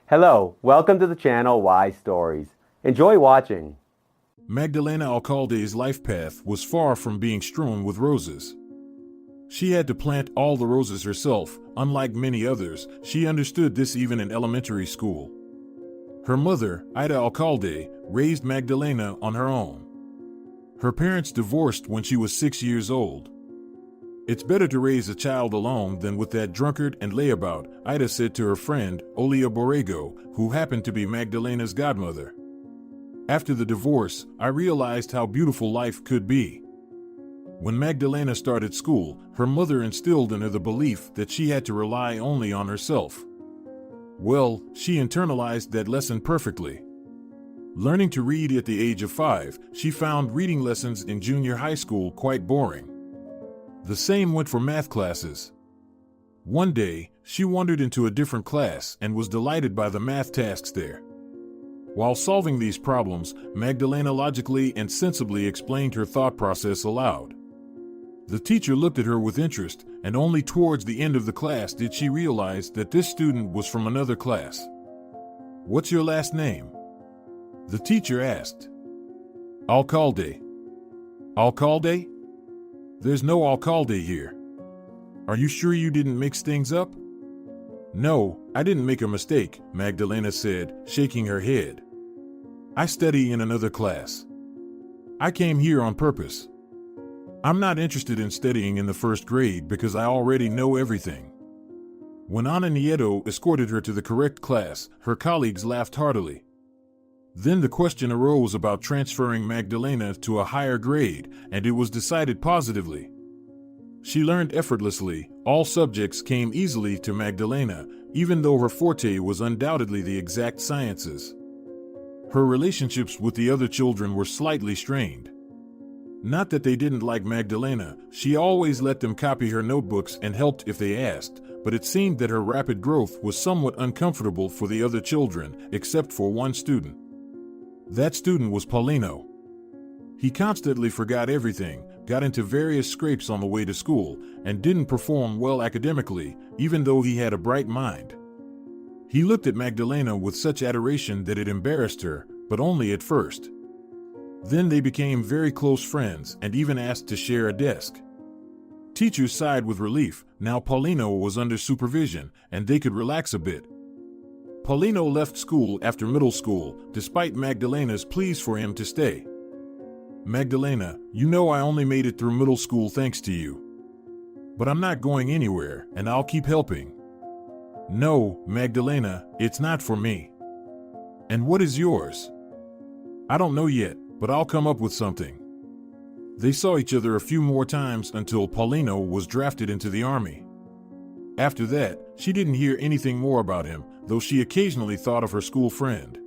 Hello, welcome to the channel Why Stories. Enjoy watching. Magdalena Alcalde's life path was far from being strewn with roses. She had to plant all the roses herself. Unlike many others, she understood this even in elementary school. Her mother, Ida Alcalde, raised Magdalena on her own. Her parents divorced when she was 6 years old. "It's better to raise a child alone than with that drunkard and layabout," Ida said to her friend, Olea Borrego, who happened to be Magdalena's godmother. "After the divorce, I realized how beautiful life could be." When Magdalena started school, her mother instilled in her the belief that she had to rely only on herself. Well, she internalized that lesson perfectly. Learning to read at the age of 5, she found reading lessons in junior high school quite boring. The same went for math classes. One day, she wandered into a different class and was delighted by the math tasks there. While solving these problems, Magdalena logically and sensibly explained her thought process aloud. The teacher looked at her with interest, and only towards the end of the class did she realize that this student was from another class. "What's your last name?" the teacher asked. "Alcalde." "Alcalde? There's no Alcalde here. Are you sure you didn't mix things up?" "No, I didn't make a mistake," Magdalena said, shaking her head. "I study in another class. I came here on purpose. I'm not interested in studying in the first grade because I already know everything." When Ana Nieto escorted her to the correct class, her colleagues laughed heartily. Then the question arose about transferring Magdalena to a higher grade, and it was decided positively. She learned effortlessly. All subjects came easily to Magdalena, even though her forte was undoubtedly the exact sciences. Her relationships with the other children were slightly strained. Not that they didn't like Magdalena, she always let them copy her notebooks and helped if they asked, but it seemed that her rapid growth was somewhat uncomfortable for the other children, except for one student. That student was Paulino. He constantly forgot everything, got into various scrapes on the way to school, and didn't perform well academically, even though he had a bright mind. He looked at Magdalena with such adoration that it embarrassed her, but only at first. Then they became very close friends and even asked to share a desk. Teachers sighed with relief. Now Paulino was under supervision, and they could relax a bit. Paulino left school after middle school, despite Magdalena's pleas for him to stay. "Magdalena, you know I only made it through middle school thanks to you. But I'm not going anywhere, and I'll keep helping." "No, Magdalena, it's not for me." "And what is yours?" "I don't know yet, but I'll come up with something." They saw each other a few more times until Paulino was drafted into the army. After that, she didn't hear anything more about him, though she occasionally thought of her school friend.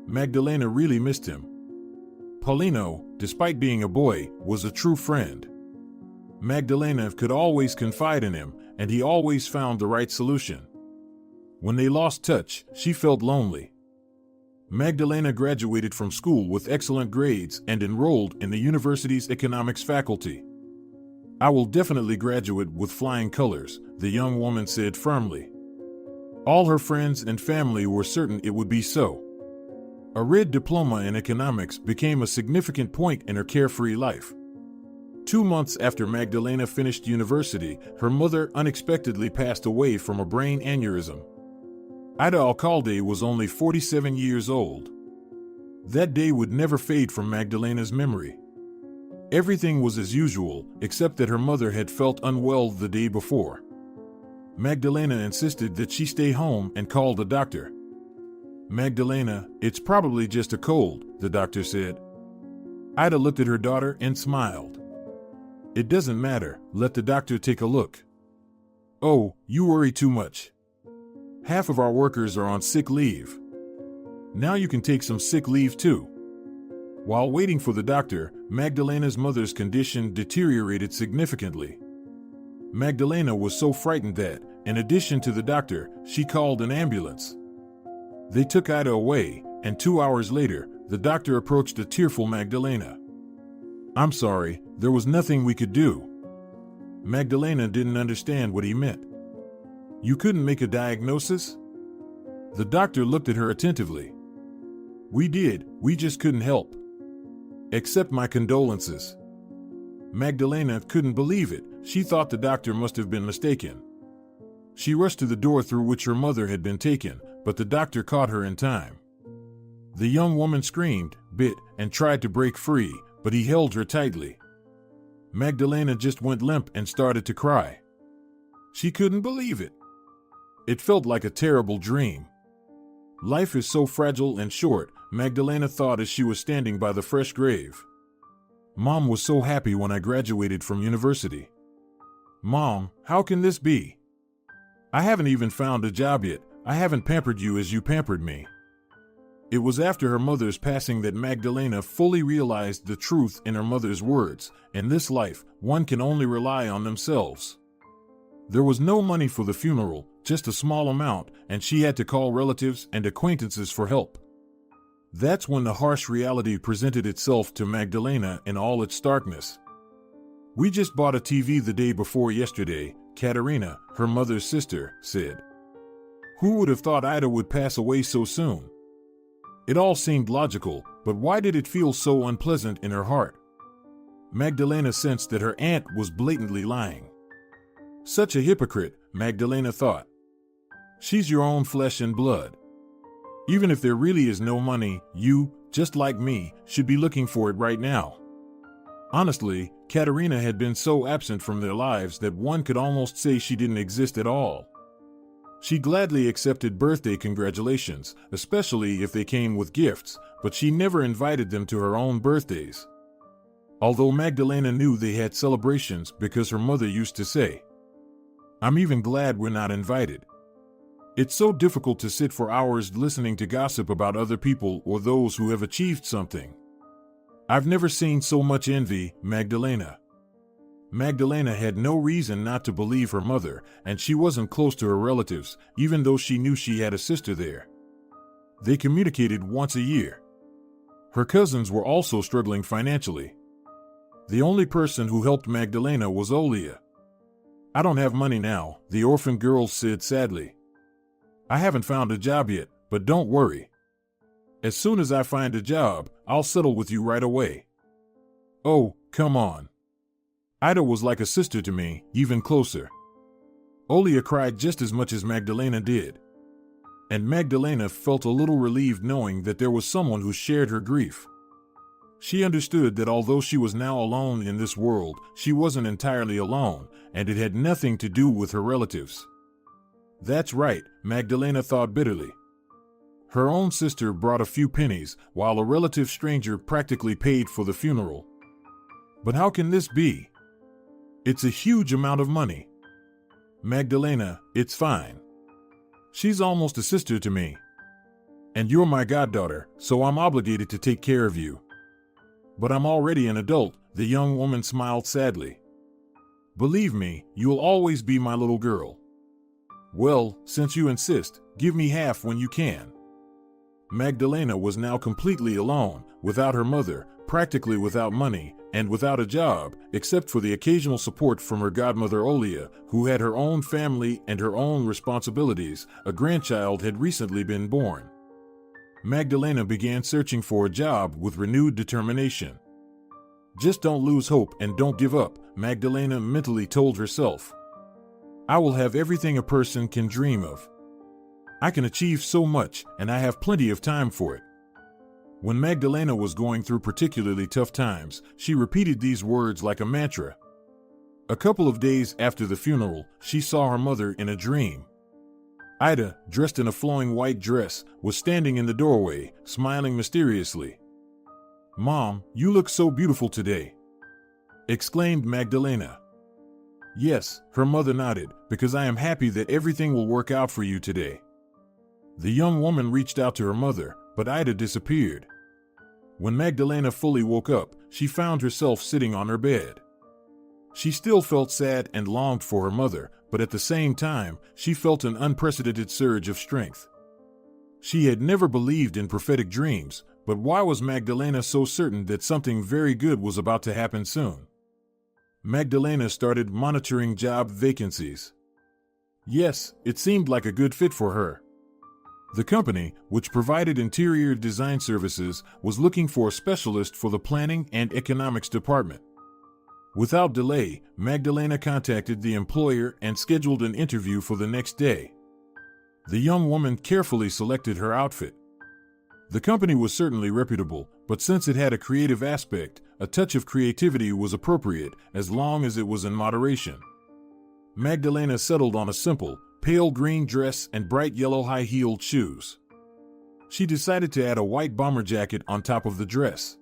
Magdalena really missed him. Paulino, despite being a boy, was a true friend. Magdalena could always confide in him, and he always found the right solution. When they lost touch, she felt lonely. Magdalena graduated from school with excellent grades and enrolled in the university's economics faculty. "I will definitely graduate with flying colors," the young woman said firmly. All her friends and family were certain it would be so. A red diploma in economics became a significant point in her carefree life. 2 months after Magdalena finished university, her mother unexpectedly passed away from a brain aneurysm. Ida Alcalde was only 47 years old. That day would never fade from Magdalena's memory. Everything was as usual, except that her mother had felt unwell the day before. Magdalena insisted that she stay home and call the doctor. "Magdalena, it's probably just a cold," the doctor said. Ida looked at her daughter and smiled. "It doesn't matter, let the doctor take a look." "Oh, you worry too much. Half of our workers are on sick leave. Now you can take some sick leave too." While waiting for the doctor, Magdalena's mother's condition deteriorated significantly. Magdalena was so frightened that, in addition to the doctor, she called an ambulance. They took Ida away, and 2 hours later, the doctor approached a tearful Magdalena. "I'm sorry, there was nothing we could do." Magdalena didn't understand what he meant. "You couldn't make a diagnosis?" The doctor looked at her attentively. We did, we just couldn't help. Accept my condolences. Magdalena couldn't believe it. She thought the doctor must have been mistaken. She rushed to the door through which her mother had been taken, but the doctor caught her in time. The young woman screamed, bit, and tried to break free, but he held her tightly. Magdalena just went limp and started to cry. She couldn't believe it. It felt like a terrible dream. Life is so fragile and short, Magdalena thought as she was standing by the fresh grave. Mom was so happy when I graduated from university. Mom, how can this be? I haven't even found a job yet. I haven't pampered you as you pampered me. It was after her mother's passing that Magdalena fully realized the truth in her mother's words. In this life, one can only rely on themselves. There was no money for the funeral, just a small amount, and she had to call relatives and acquaintances for help. That's when the harsh reality presented itself to Magdalena in all its starkness. We just bought a TV the day before yesterday, Katerina, her mother's sister, said. Who would have thought Ida would pass away so soon? It all seemed logical, but why did it feel so unpleasant in her heart? Magdalena sensed that her aunt was blatantly lying. Such a hypocrite, Magdalena thought. She's your own flesh and blood. Even if there really is no money, you, just like me, should be looking for it right now. Honestly, Katerina had been so absent from their lives that one could almost say she didn't exist at all. She gladly accepted birthday congratulations, especially if they came with gifts, but she never invited them to her own birthdays. Although Magdalena knew they had celebrations because her mother used to say, I'm even glad we're not invited. It's so difficult to sit for hours listening to gossip about other people or those who have achieved something. I've never seen so much envy, Magdalena. Magdalena had no reason not to believe her mother, and she wasn't close to her relatives, even though she knew she had a sister there. They communicated once a year. Her cousins were also struggling financially. The only person who helped Magdalena was Olea. I don't have money now, the orphan girl said sadly. I haven't found a job yet, but don't worry. As soon as I find a job, I'll settle with you right away. Oh, come on. Ida was like a sister to me, even closer. Olea cried just as much as Magdalena did. And Magdalena felt a little relieved knowing that there was someone who shared her grief. She understood that although she was now alone in this world, she wasn't entirely alone, and it had nothing to do with her relatives. That's right, Magdalena thought bitterly. Her own sister brought a few pennies, while a relative stranger practically paid for the funeral. But how can this be? It's a huge amount of money. Magdalena, it's fine. She's almost a sister to me. And you're my goddaughter, so I'm obligated to take care of you. But I'm already an adult, the young woman smiled sadly. Believe me, you'll always be my little girl. Well, since you insist, give me half when you can. Magdalena was now completely alone, without her mother, practically without money, and without a job, except for the occasional support from her godmother Olea, who had her own family and her own responsibilities. A grandchild had recently been born. Magdalena began searching for a job with renewed determination. Just don't lose hope and don't give up, Magdalena mentally told herself. I will have everything a person can dream of. I can achieve so much, and I have plenty of time for it. When Magdalena was going through particularly tough times, she repeated these words like a mantra. A couple of days after the funeral, she saw her mother in a dream. Ida, dressed in a flowing white dress, was standing in the doorway, smiling mysteriously. Mom, you look so beautiful today, exclaimed Magdalena. Yes, her mother nodded, because I am happy that everything will work out for you today. The young woman reached out to her mother, but Ida disappeared. When Magdalena fully woke up, she found herself sitting on her bed. She still felt sad and longed for her mother, but at the same time, she felt an unprecedented surge of strength. She had never believed in prophetic dreams, but why was Magdalena so certain that something very good was about to happen soon? Magdalena started monitoring job vacancies. Yes, it seemed like a good fit for her. The company, which provided interior design services, was looking for a specialist for the planning and economics department. Without delay, Magdalena contacted the employer and scheduled an interview for the next day. The young woman carefully selected her outfit. The company was certainly reputable, but since it had a creative aspect, a touch of creativity was appropriate as long as it was in moderation. Magdalena settled on a simple, pale green dress and bright yellow high-heeled shoes. She decided to add a white bomber jacket on top of the dress.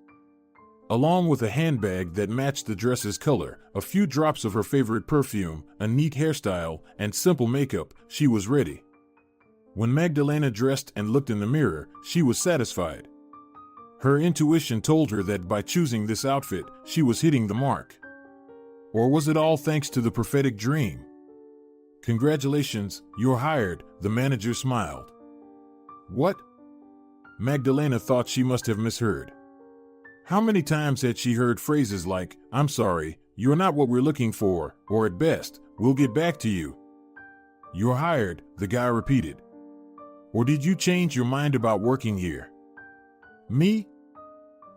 Along with a handbag that matched the dress's color, a few drops of her favorite perfume, a neat hairstyle, and simple makeup, she was ready. When Magdalena dressed and looked in the mirror, she was satisfied. Her intuition told her that by choosing this outfit, she was hitting the mark. Or was it all thanks to the prophetic dream? "Congratulations, you're hired," the manager smiled. What? Magdalena thought she must have misheard. How many times had she heard phrases like, "I'm sorry, you're not what we're looking for," or at best, "We'll get back to you." "You're hired," the guy repeated. "Or did you change your mind about working here?" "Me?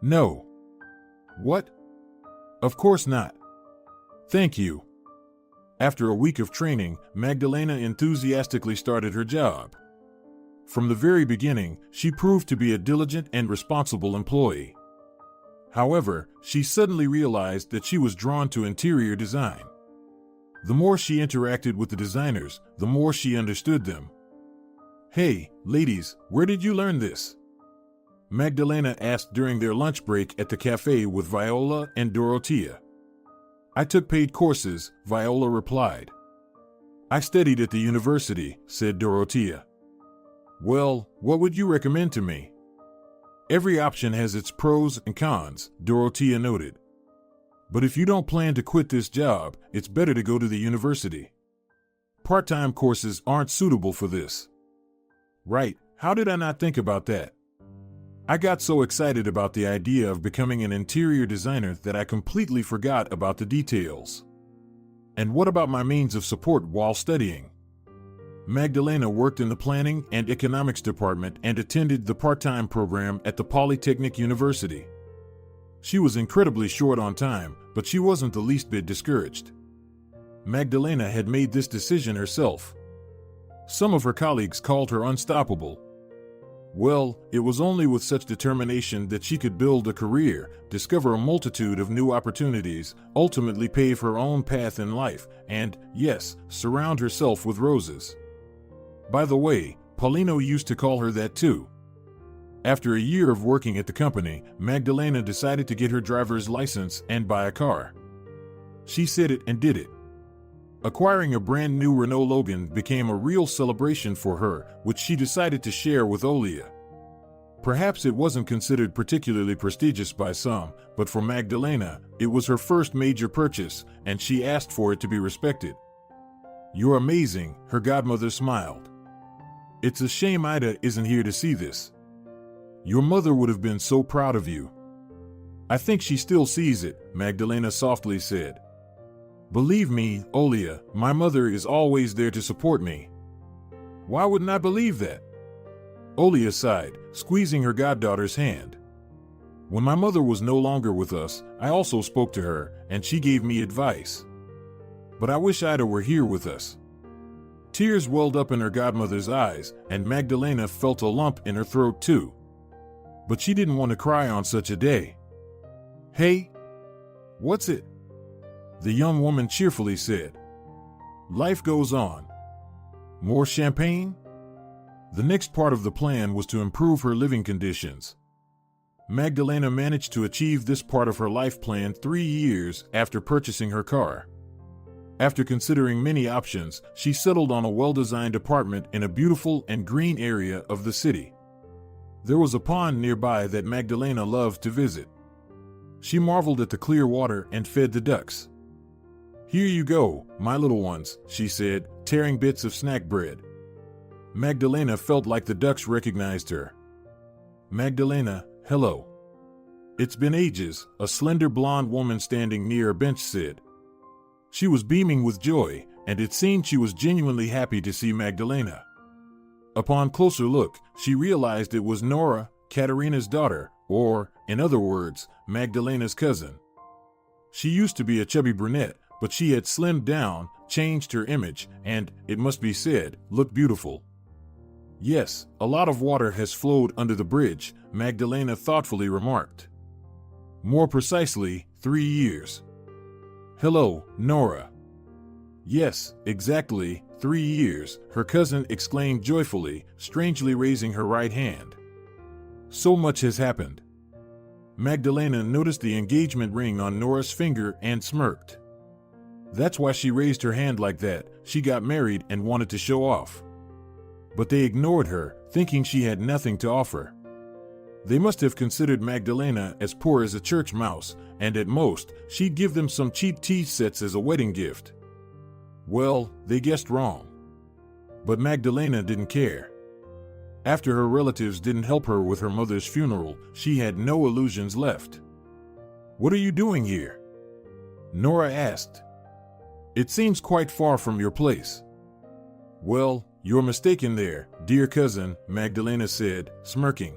No." "What? Of course not." "Thank you." After a week of training, Magdalena enthusiastically started her job. From the very beginning, she proved to be a diligent and responsible employee. However, she suddenly realized that she was drawn to interior design. The more she interacted with the designers, the more she understood them. "Hey, ladies, where did you learn this?" Magdalena asked during their lunch break at the cafe with Viola and Dorothea. "I took paid courses," Viola replied. "I studied at the university," said Dorothea. "Well, what would you recommend to me?" "Every option has its pros and cons," Dorothea noted. "But if you don't plan to quit this job, it's better to go to the university. Part-time courses aren't suitable for this." "Right, how did I not think about that? I got so excited about the idea of becoming an interior designer that I completely forgot about the details. And what about my means of support while studying?" Magdalena worked in the planning and economics department and attended the part-time program at the Polytechnic University. She was incredibly short on time, but she wasn't the least bit discouraged. Magdalena had made this decision herself. Some of her colleagues called her unstoppable. Well, it was only with such determination that she could build a career, discover a multitude of new opportunities, ultimately pave her own path in life, and, yes, surround herself with roses. By the way, Paulino used to call her that too. After a year of working at the company, Magdalena decided to get her driver's license and buy a car. She said it and did it. Acquiring a brand new Renault Logan became a real celebration for her, which she decided to share with Olea. Perhaps it wasn't considered particularly prestigious by some, but for Magdalena, it was her first major purchase, and she asked for it to be respected. "You're amazing," her godmother smiled. "It's a shame Ida isn't here to see this. Your mother would have been so proud of you." "I think she still sees it," Magdalena softly said. "Believe me, Olea, my mother is always there to support me." "Why wouldn't I believe that?" Olea sighed, squeezing her goddaughter's hand. "When my mother was no longer with us, I also spoke to her, and she gave me advice. But I wish Ida were here with us." Tears welled up in her godmother's eyes, and Magdalena felt a lump in her throat too. But she didn't want to cry on such a day. "Hey, what's it?" the young woman cheerfully said. "Life goes on. More champagne?" The next part of the plan was to improve her living conditions. Magdalena managed to achieve this part of her life plan 3 years after purchasing her car. After considering many options, she settled on a well-designed apartment in a beautiful and green area of the city. There was a pond nearby that Magdalena loved to visit. She marveled at the clear water and fed the ducks. "Here you go, my little ones," she said, tearing bits of snack bread. Magdalena felt like the ducks recognized her. "Magdalena, hello." "It's been ages," a slender blonde woman standing near a bench said. She was beaming with joy, and it seemed she was genuinely happy to see Magdalena. Upon closer look, she realized it was Nora, Katerina's daughter, or, in other words, Magdalena's cousin. She used to be a chubby brunette, but she had slimmed down, changed her image, and, it must be said, looked beautiful. Yes, a lot of water has flowed under the bridge, Magdalena thoughtfully remarked. More precisely, 3 years. Hello, Nora. Yes, exactly, 3 years, her cousin exclaimed joyfully, strangely raising her right hand. So much has happened. Magdalena noticed the engagement ring on Nora's finger and smirked. That's why she raised her hand like that. She got married and wanted to show off. But they ignored her, thinking she had nothing to offer. They must have considered Magdalena as poor as a church mouse, and at most, she'd give them some cheap tea sets as a wedding gift. Well, they guessed wrong. But Magdalena didn't care. After her relatives didn't help her with her mother's funeral, she had no illusions left. What are you doing here? Nora asked. It seems quite far from your place. Well, you're mistaken there, dear cousin, Magdalena said, smirking.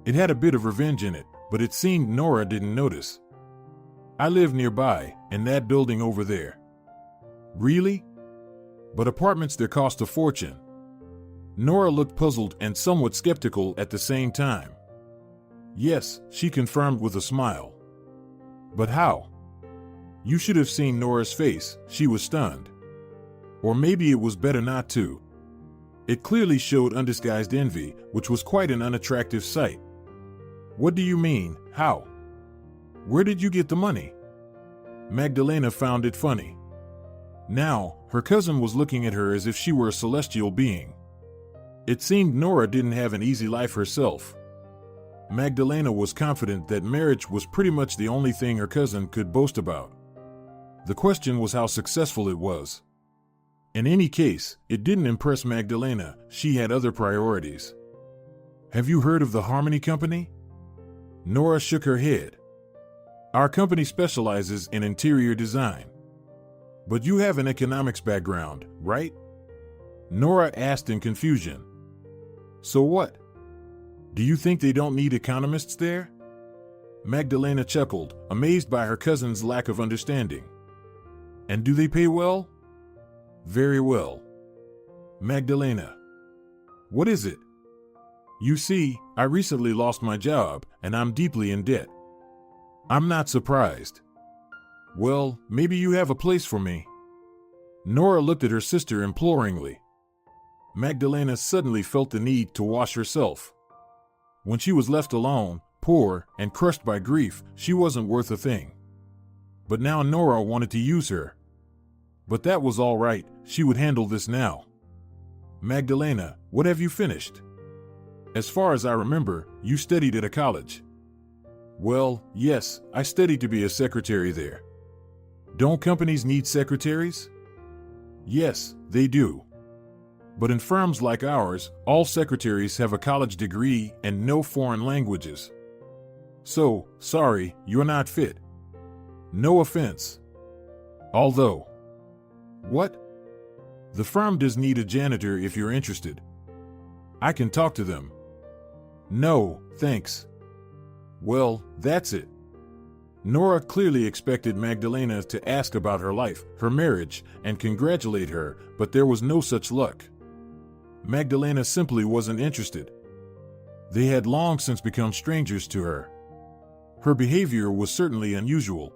It had a bit of revenge in it, but it seemed Nora didn't notice. I live nearby, in that building over there. Really? But apartments there cost a fortune. Nora looked puzzled and somewhat skeptical at the same time. Yes, she confirmed with a smile. But how? You should have seen Nora's face, she was stunned. Or maybe it was better not to. It clearly showed undisguised envy, which was quite an unattractive sight. What do you mean, how? Where did you get the money? Magdalena found it funny. Now, her cousin was looking at her as if she were a celestial being. It seemed Nora didn't have an easy life herself. Magdalena was confident that marriage was pretty much the only thing her cousin could boast about. The question was how successful it was. In any case, it didn't impress Magdalena. She had other priorities. Have you heard of the Harmony Company? Nora shook her head. Our company specializes in interior design. But you have an economics background, right? Nora asked in confusion. So what? Do you think they don't need economists there? Magdalena chuckled, amazed by her cousin's lack of understanding. And do they pay well? Very well. Magdalena. What is it? You see, I recently lost my job, and I'm deeply in debt. I'm not surprised. Well, maybe you have a place for me. Nora looked at her sister imploringly. Magdalena suddenly felt the need to wash herself. When she was left alone, poor, and crushed by grief, she wasn't worth a thing. But now Nora wanted to use her. But that was all right, she would handle this now. Magdalena, what have you finished? As far as I remember, you studied at a college. Well, yes, I studied to be a secretary there. Don't companies need secretaries? Yes, they do. But in firms like ours, all secretaries have a college degree and no foreign languages. So, sorry, you're not fit. No offense. Although. What? The firm does need a janitor if you're interested. I can talk to them. No, thanks. Well, that's it. Nora clearly expected Magdalena to ask about her life, her marriage, and congratulate her, but there was no such luck. Magdalena simply wasn't interested. They had long since become strangers to her. Her behavior was certainly unusual.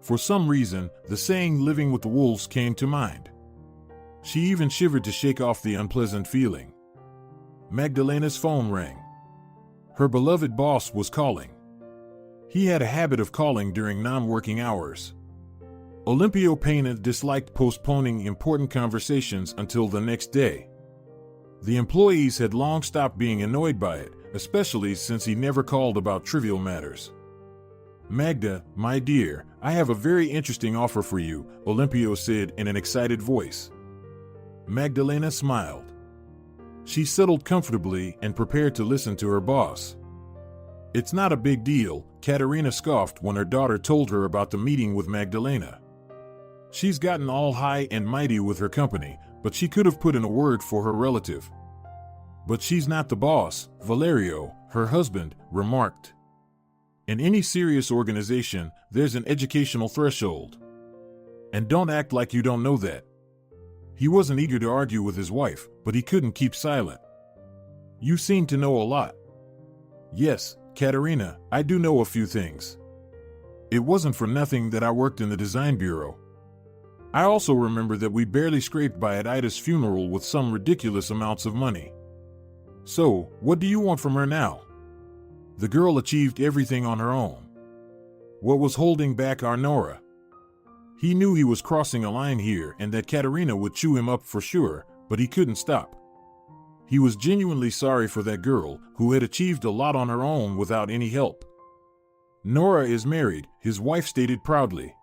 For some reason, the saying "living with the wolves" came to mind. She even shivered to shake off the unpleasant feeling. Magdalena's phone rang. Her beloved boss was calling. He had a habit of calling during non-working hours. Olimpio Pena disliked postponing important conversations until the next day. The employees had long stopped being annoyed by it, especially since he never called about trivial matters. Magda, my dear, I have a very interesting offer for you, Olimpio said in an excited voice. Magdalena smiled. She settled comfortably and prepared to listen to her boss. It's not a big deal, Katerina scoffed when her daughter told her about the meeting with Magdalena. She's gotten all high and mighty with her company, but she could have put in a word for her relative. But she's not the boss, Valerio, her husband, remarked. In any serious organization, there's an educational threshold. And don't act like you don't know that. He wasn't eager to argue with his wife, but he couldn't keep silent. You seem to know a lot. Yes, Katerina, I do know a few things. It wasn't for nothing that I worked in the design bureau. I also remember that we barely scraped by at Ida's funeral with some ridiculous amounts of money. So, what do you want from her now? The girl achieved everything on her own. What was holding back our Nora? He knew he was crossing a line here and that Katerina would chew him up for sure, but he couldn't stop. He was genuinely sorry for that girl who had achieved a lot on her own without any help. Nora is married, his wife stated proudly.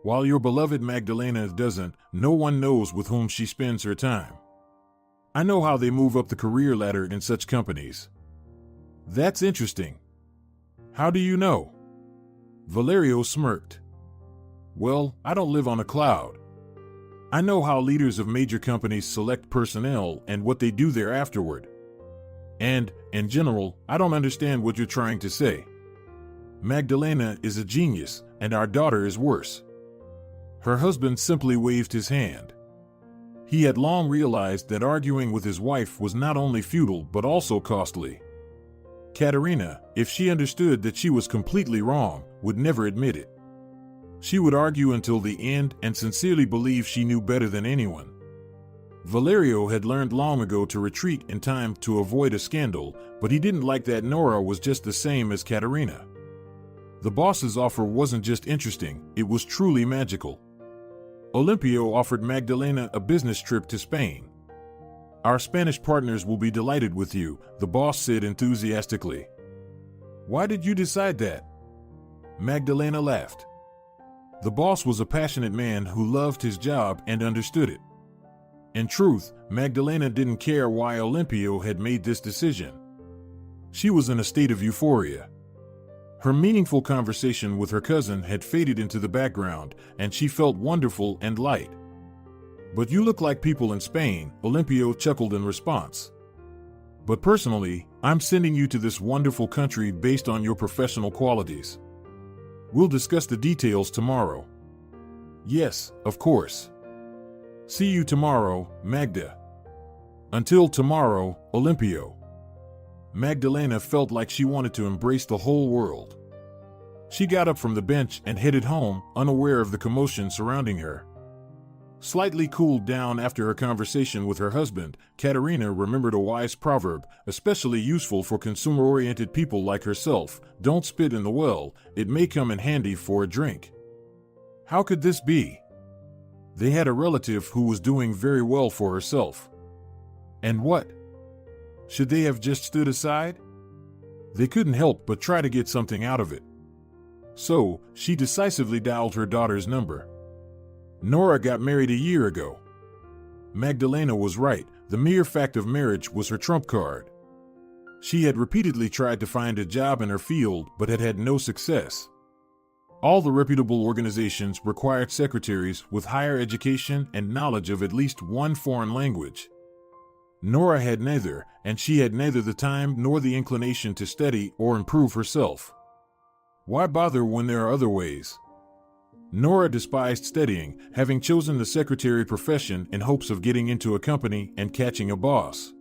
While your beloved Magdalena doesn't, no one knows with whom she spends her time. I know how they move up the career ladder in such companies. That's interesting. How do you know? Valerio smirked. Well, I don't live on a cloud. I know how leaders of major companies select personnel and what they do there afterward. And, in general, I don't understand what you're trying to say. Magdalena is a genius, and our daughter is worse. Her husband simply waved his hand. He had long realized that arguing with his wife was not only futile but also costly. Katerina, if she understood that she was completely wrong, would never admit it. She would argue until the end and sincerely believe she knew better than anyone. Valerio had learned long ago to retreat in time to avoid a scandal, but he didn't like that Nora was just the same as Katerina. The boss's offer wasn't just interesting, it was truly magical. Olimpio offered Magdalena a business trip to Spain. Our Spanish partners will be delighted with you, the boss said enthusiastically. Why did you decide that? Magdalena laughed. The boss was a passionate man who loved his job and understood it. In truth, Magdalena didn't care why Olimpio had made this decision. She was in a state of euphoria. Her meaningful conversation with her cousin had faded into the background, and she felt wonderful and light. But you look like people in Spain, Olimpio chuckled in response. But personally, I'm sending you to this wonderful country based on your professional qualities. We'll discuss the details tomorrow. Yes, of course. See you tomorrow, Magda. Until tomorrow, Olimpio. Magdalena felt like she wanted to embrace the whole world. She got up from the bench and headed home, unaware of the commotion surrounding her. Slightly cooled down after her conversation with her husband, Katerina remembered a wise proverb, especially useful for consumer-oriented people like herself: don't spit in the well, it may come in handy for a drink. How could this be? They had a relative who was doing very well for herself. And what? Should they have just stood aside? They couldn't help but try to get something out of it. So, she decisively dialed her daughter's number. Nora got married a year ago. Magdalena was right, the mere fact of marriage was her trump card. She had repeatedly tried to find a job in her field but had had no success. All the reputable organizations required secretaries with higher education and knowledge of at least one foreign language. Nora had neither, and she had neither the time nor the inclination to study or improve herself. Why bother when there are other ways? Nora despised studying, having chosen the secretary profession in hopes of getting into a company and catching a boss.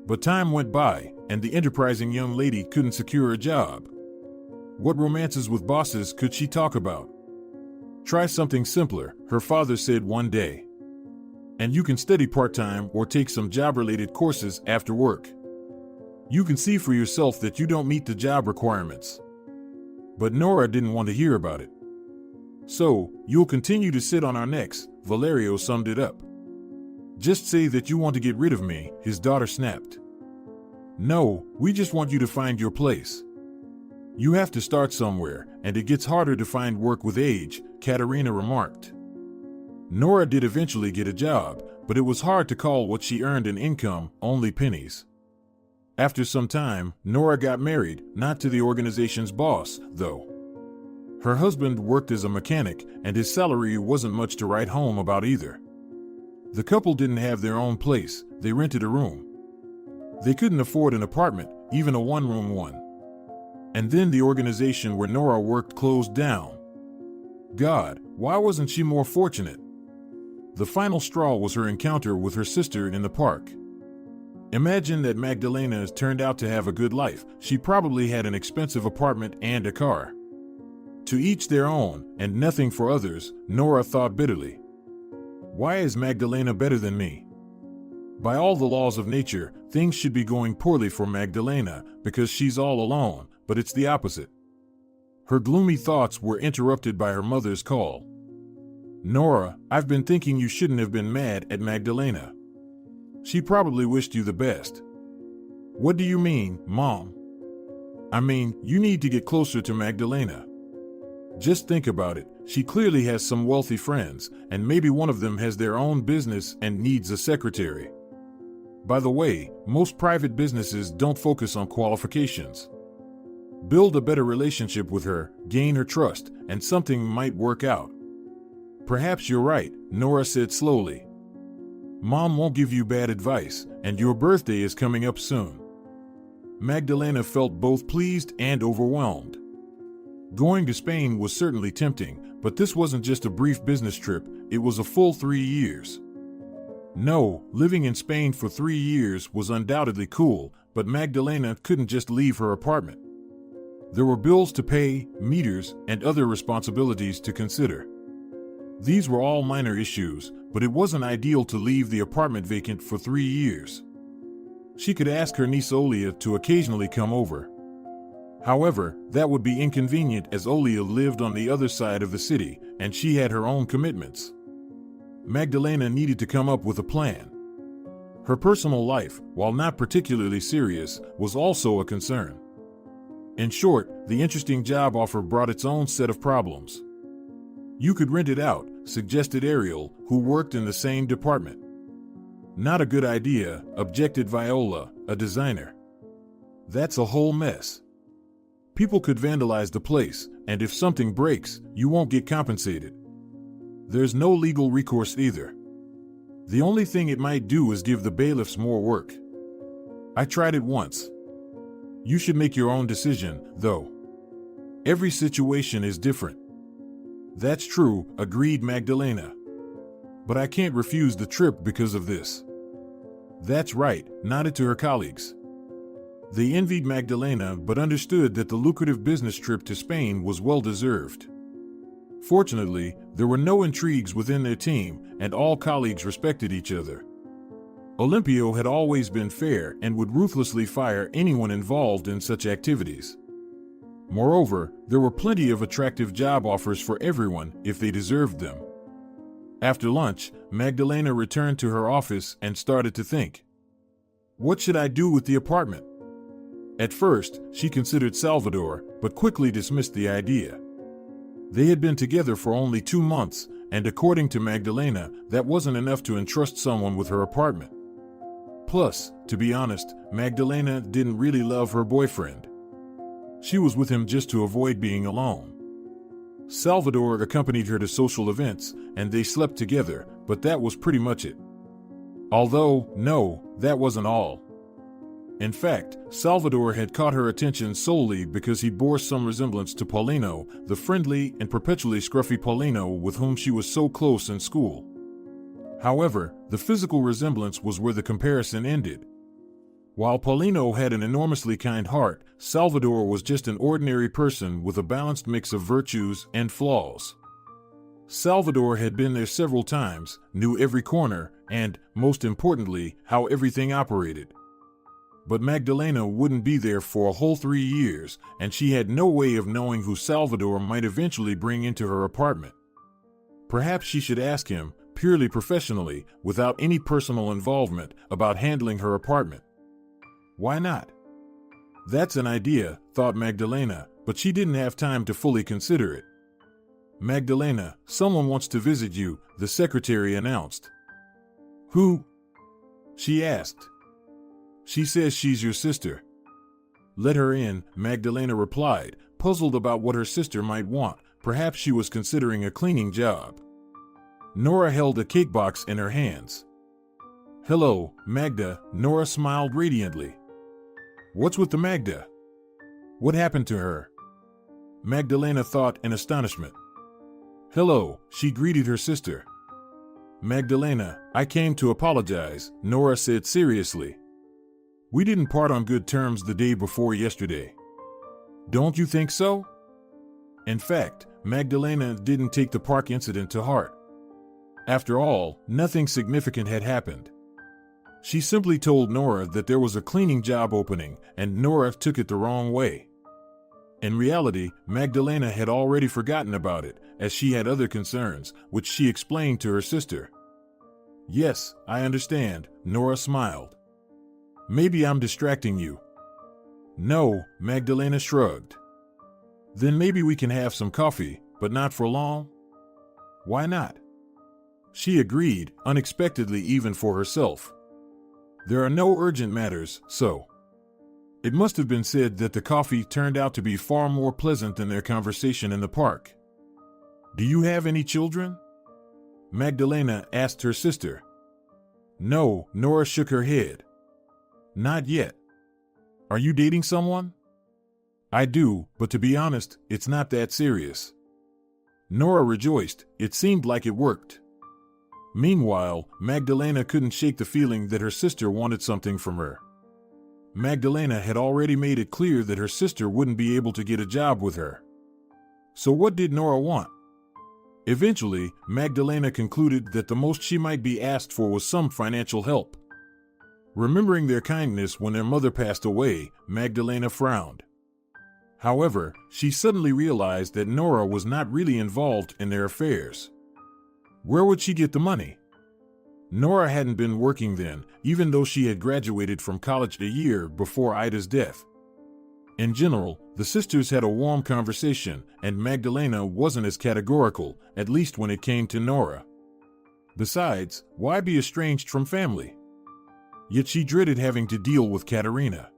But time went by, and the enterprising young lady couldn't secure a job. What romances with bosses could she talk about? Try something simpler, her father said one day. And you can study part-time or take some job-related courses after work. You can see for yourself that you don't meet the job requirements. But Nora didn't want to hear about it. So, you'll continue to sit on our necks, Valerio summed it up. Just say that you want to get rid of me, his daughter snapped. No, we just want you to find your place. You have to start somewhere, and it gets harder to find work with age, Katerina remarked. Nora did eventually get a job, but it was hard to call what she earned an income, only pennies. After some time, Nora got married, not to the organization's boss, though. Her husband worked as a mechanic, and his salary wasn't much to write home about either. The couple didn't have their own place, they rented a room. They couldn't afford an apartment, even a one-room one. And then the organization where Nora worked closed down. God, why wasn't she more fortunate? The final straw was her encounter with her sister in the park. Imagine that Magdalena turned out to have a good life. She probably had an expensive apartment and a car. To each their own, and nothing for others, Nora thought bitterly. Why is Magdalena better than me? By all the laws of nature, things should be going poorly for Magdalena because she's all alone, but it's the opposite. Her gloomy thoughts were interrupted by her mother's call. Nora, I've been thinking you shouldn't have been mad at Magdalena. She probably wished you the best. What do you mean, Mom? I mean, you need to get closer to Magdalena. Just think about it. She clearly has some wealthy friends, and maybe one of them has their own business and needs a secretary. By the way, most private businesses don't focus on qualifications. Build a better relationship with her, gain her trust, and something might work out. Perhaps you're right, Nora said slowly. Mom won't give you bad advice, and your birthday is coming up soon. Magdalena felt both pleased and overwhelmed. Going to Spain was certainly tempting, but this wasn't just a brief business trip, it was a full 3 years. No, living in Spain for 3 years was undoubtedly cool, but Magdalena couldn't just leave her apartment. There were bills to pay, meters, and other responsibilities to consider. These were all minor issues, but it wasn't ideal to leave the apartment vacant for 3 years. She could ask her niece Olea to occasionally come over. However, that would be inconvenient as Olea lived on the other side of the city, and she had her own commitments. Magdalena needed to come up with a plan. Her personal life, while not particularly serious, was also a concern. In short, the interesting job offer brought its own set of problems. You could rent it out, suggested Ariel, who worked in the same department. Not a good idea, objected Viola, a designer. That's a whole mess. People could vandalize the place, and if something breaks, you won't get compensated. There's no legal recourse either. The only thing it might do is give the bailiffs more work. I tried it once. You should make your own decision, though. Every situation is different. That's true, agreed Magdalena. But I can't refuse the trip because of this. That's right, nodded to her colleagues. They envied Magdalena but understood that the lucrative business trip to Spain was well-deserved. Fortunately, there were no intrigues within their team, and all colleagues respected each other. Olympio had always been fair and would ruthlessly fire anyone involved in such activities. Moreover, there were plenty of attractive job offers for everyone if they deserved them. After lunch, Magdalena returned to her office and started to think. What should I do with the apartment? At first, she considered Salvador, but quickly dismissed the idea. They had been together for only 2 months, and according to Magdalena, that wasn't enough to entrust someone with her apartment. Plus, to be honest, Magdalena didn't really love her boyfriend. She was with him just to avoid being alone. Salvador accompanied her to social events, and they slept together, but that was pretty much it. Although, no, that wasn't all. In fact, Salvador had caught her attention solely because he bore some resemblance to Paulino, the friendly and perpetually scruffy Paulino with whom she was so close in school. However, the physical resemblance was where the comparison ended. While Paulino had an enormously kind heart, Salvador was just an ordinary person with a balanced mix of virtues and flaws. Salvador had been there several times, knew every corner, and, most importantly, how everything operated. But Magdalena wouldn't be there for a whole 3 years, and she had no way of knowing who Salvador might eventually bring into her apartment. Perhaps she should ask him, purely professionally, without any personal involvement, about handling her apartment. Why not? That's an idea, thought Magdalena, but she didn't have time to fully consider it. Magdalena, someone wants to visit you, the secretary announced. Who? She asked. She says she's your sister. Let her in, Magdalena replied, puzzled about what her sister might want. Perhaps she was considering a cleaning job. Nora held a cake box in her hands. Hello, Magda, Nora smiled radiantly. What's with the Magda? What happened to her? Magdalena thought in astonishment. Hello, she greeted her sister. Magdalena, I came to apologize, Nora said seriously. We didn't part on good terms the day before yesterday. Don't you think so? In fact, Magdalena didn't take the park incident to heart. After all, nothing significant had happened. She simply told Nora that there was a cleaning job opening, and Nora took it the wrong way. In reality, Magdalena had already forgotten about it, as she had other concerns, which she explained to her sister. Yes, I understand, Nora smiled. Maybe I'm distracting you. No, Magdalena shrugged. Then maybe we can have some coffee, but not for long? Why not? She agreed, unexpectedly even for herself. There are no urgent matters, so. It must have been said that the coffee turned out to be far more pleasant than their conversation in the park. Do you have any children? Magdalena asked her sister. No, Nora shook her head. Not yet. Are you dating someone? I do, but to be honest, it's not that serious. Nora rejoiced. It seemed like it worked. Meanwhile, Magdalena couldn't shake the feeling that her sister wanted something from her. Magdalena had already made it clear that her sister wouldn't be able to get a job with her. So what did Nora want? Eventually, Magdalena concluded that the most she might be asked for was some financial help. Remembering their kindness when their mother passed away, Magdalena frowned. However, she suddenly realized that Nora was not really involved in their affairs. Where would she get the money? Nora hadn't been working then, even though she had graduated from college a year before Ida's death. In general, the sisters had a warm conversation, and Magdalena wasn't as categorical, at least when it came to Nora. Besides, why be estranged from family? Yet she dreaded having to deal with Katerina.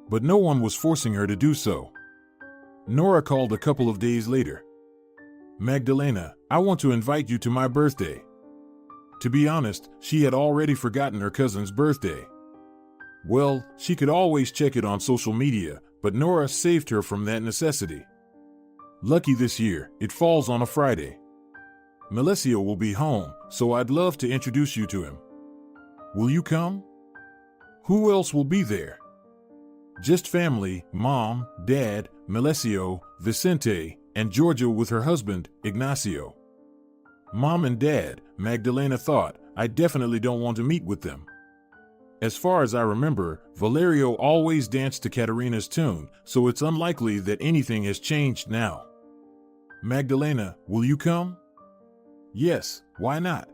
But no one was forcing her to do so. Nora called a couple of days later. Magdalena, I want to invite you to my birthday. To be honest, she had already forgotten her cousin's birthday. Well, she could always check it on social media, but Nora saved her from that necessity. Lucky this year, it falls on a Friday. Melesio will be home, so I'd love to introduce you to him. Will you come? Who else will be there? Just family, Mom, Dad, Melesio, Vicente, and Georgia with her husband, Ignacio. Mom and Dad, Magdalena thought, I definitely don't want to meet with them. As far as I remember, Valerio always danced to Katerina's tune, so it's unlikely that anything has changed now. Magdalena, will you come? Yes, why not?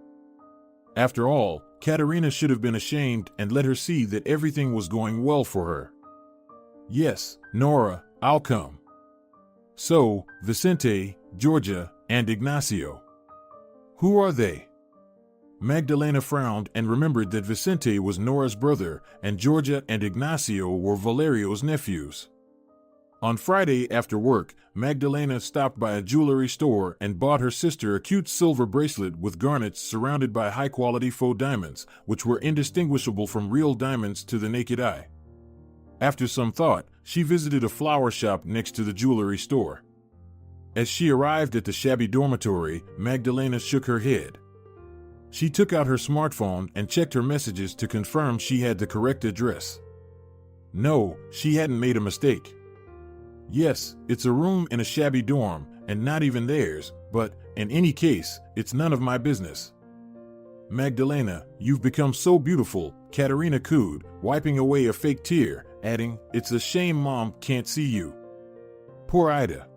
After all, Katerina should have been ashamed and let her see that everything was going well for her. Yes, Nora, I'll come. So, Vicente, Georgia, and Ignacio. Who are they? Magdalena frowned and remembered that Vicente was Nora's brother and Georgia and Ignacio were Valerio's nephews. On Friday after work, Magdalena stopped by a jewelry store and bought her sister a cute silver bracelet with garnets surrounded by high-quality faux diamonds, which were indistinguishable from real diamonds to the naked eye. After some thought, she visited a flower shop next to the jewelry store. As she arrived at the shabby dormitory, Magdalena shook her head. She took out her smartphone and checked her messages to confirm she had the correct address. No, she hadn't made a mistake. Yes, it's a room in a shabby dorm, and not even theirs, but, in any case, it's none of my business. Magdalena, you've become so beautiful, Katerina cooed, wiping away a fake tear, adding, it's a shame Mom can't see you. Poor Ida.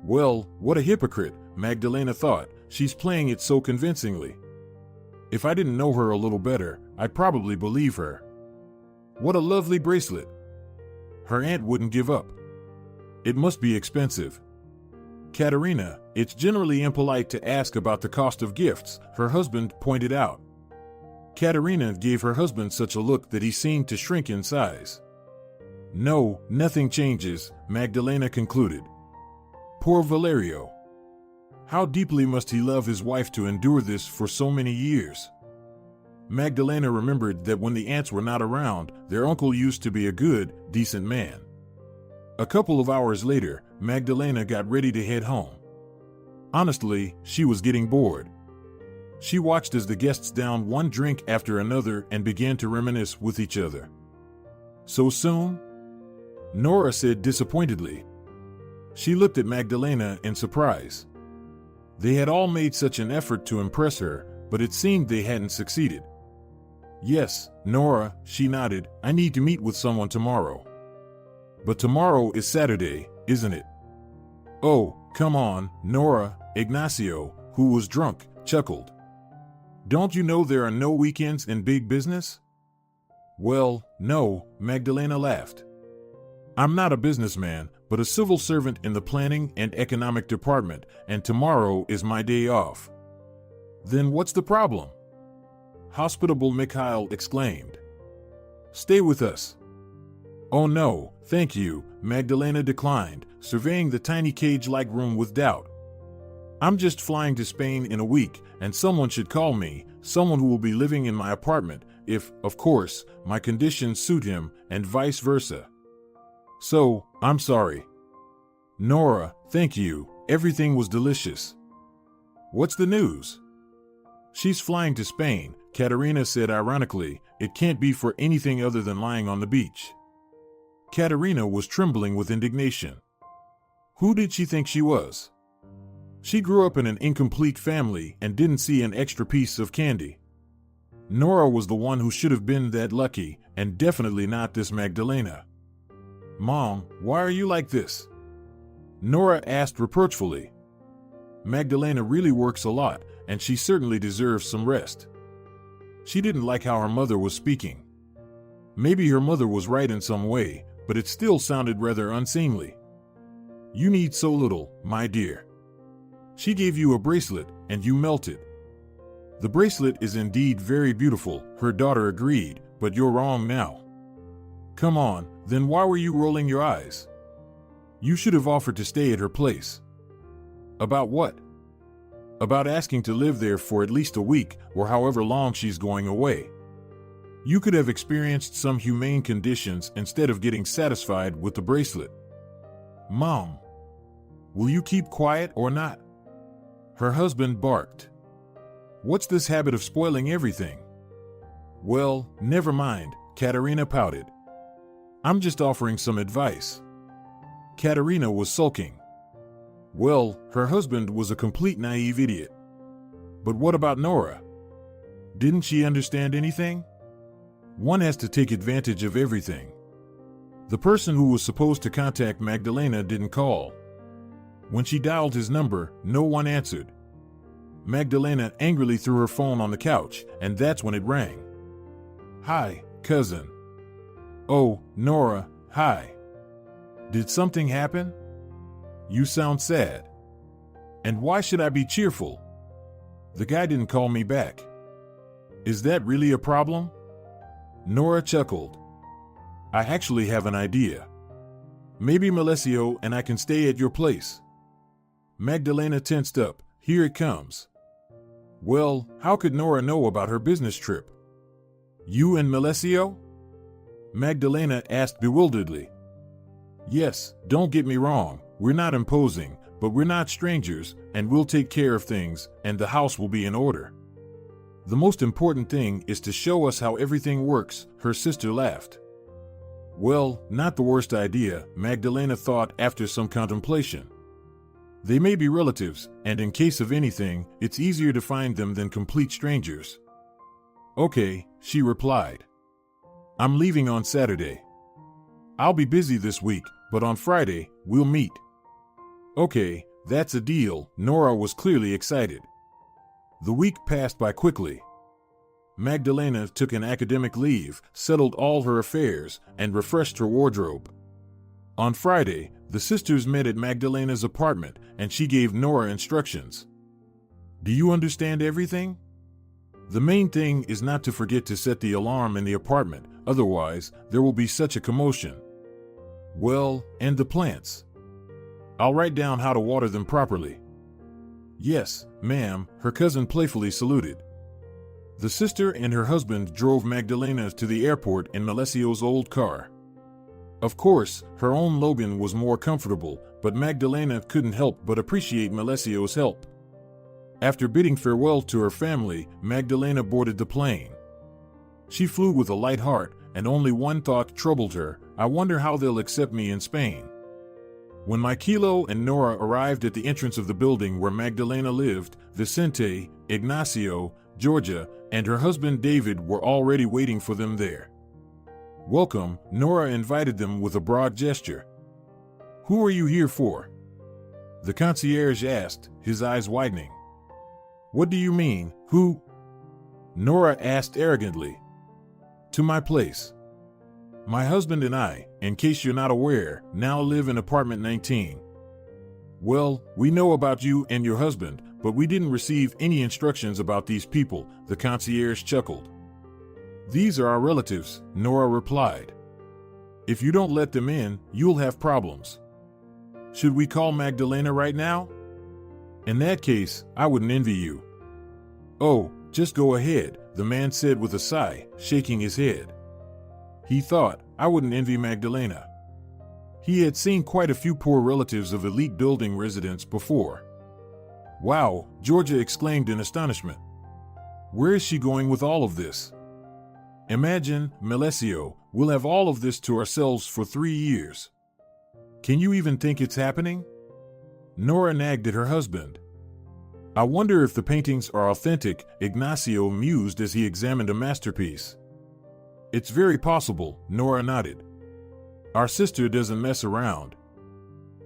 Well, what a hypocrite, Magdalena thought, she's playing it so convincingly. If I didn't know her a little better, I'd probably believe her. What a lovely bracelet. Her aunt wouldn't give up. It must be expensive. Katerina, it's generally impolite to ask about the cost of gifts, her husband pointed out. Katerina gave her husband such a look that he seemed to shrink in size. No, nothing changes, Magdalena concluded. Poor Valerio. How deeply must he love his wife to endure this for so many years? Magdalena remembered that when the aunts were not around, their uncle used to be a good, decent man. A couple of hours later, Magdalena got ready to head home. Honestly, she was getting bored. She watched as the guests downed one drink after another and began to reminisce with each other. "So soon?" Nora said disappointedly. She looked at Magdalena in surprise. They had all made such an effort to impress her, but it seemed they hadn't succeeded. "Yes, Nora," she nodded, "I need to meet with someone tomorrow." "But tomorrow is Saturday, isn't it?" "Oh, come on, Nora," Ignacio, who was drunk, chuckled. "Don't you know there are no weekends in big business?" "Well, no," Magdalena laughed. "I'm not a businessman, but a civil servant in the planning and economic department, and tomorrow is my day off." "Then what's the problem?" Hospitable Mikhail exclaimed. "Stay with us." "Oh no, thank you," Magdalena declined, surveying the tiny cage-like room with doubt. "I'm just flying to Spain in a week, and someone should call me, someone who will be living in my apartment, if, of course, my conditions suit him, and vice versa. So, I'm sorry." "Nora, thank you, everything was delicious." "What's the news?" "She's flying to Spain," Katerina said ironically. "It can't be for anything other than lying on the beach." Katerina was trembling with indignation. Who did she think she was? She grew up in an incomplete family and didn't see an extra piece of candy. Nora was the one who should have been that lucky, and definitely not this Magdalena. "Mom, why are you like this?" Nora asked reproachfully. Magdalena really works a lot, and she certainly deserves some rest. She didn't like how her mother was speaking. Maybe her mother was right in some way, but it still sounded rather unseemly. "You need so little, my dear. She gave you a bracelet, and you melted." "The bracelet is indeed very beautiful," her daughter agreed, "but you're wrong now." "Come on, then why were you rolling your eyes?" "You should have offered to stay at her place." "About what?" "About asking to live there for at least a week, or however long she's going away. You could have experienced some humane conditions instead of getting satisfied with the bracelet." "Mom, will you keep quiet or not?" Her husband barked. "What's this habit of spoiling everything?" "Well, never mind," Katerina pouted. "I'm just offering some advice." Katerina was sulking. Well, her husband was a complete naive idiot. But what about Nora? Didn't she understand anything? One has to take advantage of everything. The person who was supposed to contact Magdalena didn't call. When she dialed his number, no one answered. Magdalena angrily threw her phone on the couch, and that's when it rang. "Hi, cousin." "Oh, Nora, hi. Did something happen? You sound sad." "And why should I be cheerful? The guy didn't call me back." "Is that really a problem?" Nora chuckled. "I actually have an idea. Maybe Melesio and I can stay at your place." Magdalena tensed up. Here it comes. Well, how could Nora know about her business trip? "You and Melesio?" Magdalena asked bewilderedly. "Yes, don't get me wrong, we're not imposing, but we're not strangers, and we'll take care of things, and the house will be in order. The most important thing is to show us how everything works," her sister laughed. Well, not the worst idea, Magdalena thought after some contemplation. They may be relatives, and in case of anything, it's easier to find them than complete strangers. "Okay," she replied. "I'm leaving on Saturday. I'll be busy this week, but on Friday, we'll meet." "Okay, that's a deal." Nora was clearly excited. The week passed by quickly. Magdalena took an academic leave, settled all her affairs, and refreshed her wardrobe. On Friday, the sisters met at Magdalena's apartment, and she gave Nora instructions. "Do you understand everything? The main thing is not to forget to set the alarm in the apartment, otherwise there will be such a commotion. Well, and the plants. I'll write down how to water them properly." "Yes, ma'am," her cousin playfully saluted. The sister and her husband drove Magdalena to the airport in Melessio's old car. Of course, her own Logan was more comfortable, but Magdalena couldn't help but appreciate Melessio's help. After bidding farewell to her family, Magdalena boarded the plane. She flew with a light heart, and only one thought troubled her: I wonder how they'll accept me in Spain. When Michaelo and Nora arrived at the entrance of the building where Magdalena lived, Vicente, Ignacio, Georgia, and her husband David were already waiting for them there. Welcome, Nora invited them with a broad gesture. Who are you here for? The concierge asked, his eyes widening. What do you mean, who? Nora asked arrogantly. To my place. My husband and I, in case you're not aware, now live in apartment 19. Well, we know about you and your husband, but we didn't receive any instructions about these people, the concierge chuckled. These are our relatives, Nora replied. If you don't let them in, you'll have problems. Should we call Magdalena right now? In that case, I wouldn't envy you. Oh, just go ahead, the man said with a sigh, shaking his head. He thought, I wouldn't envy Magdalena. He had seen quite a few poor relatives of elite building residents before. Wow, Georgia exclaimed in astonishment. Where is she going with all of this? Imagine, Melessio, we'll have all of this to ourselves for 3 years. Can you even think it's happening? Nora nagged at her husband. I wonder if the paintings are authentic, Ignacio mused as he examined a masterpiece. It's very possible, Nora nodded. Our sister doesn't mess around.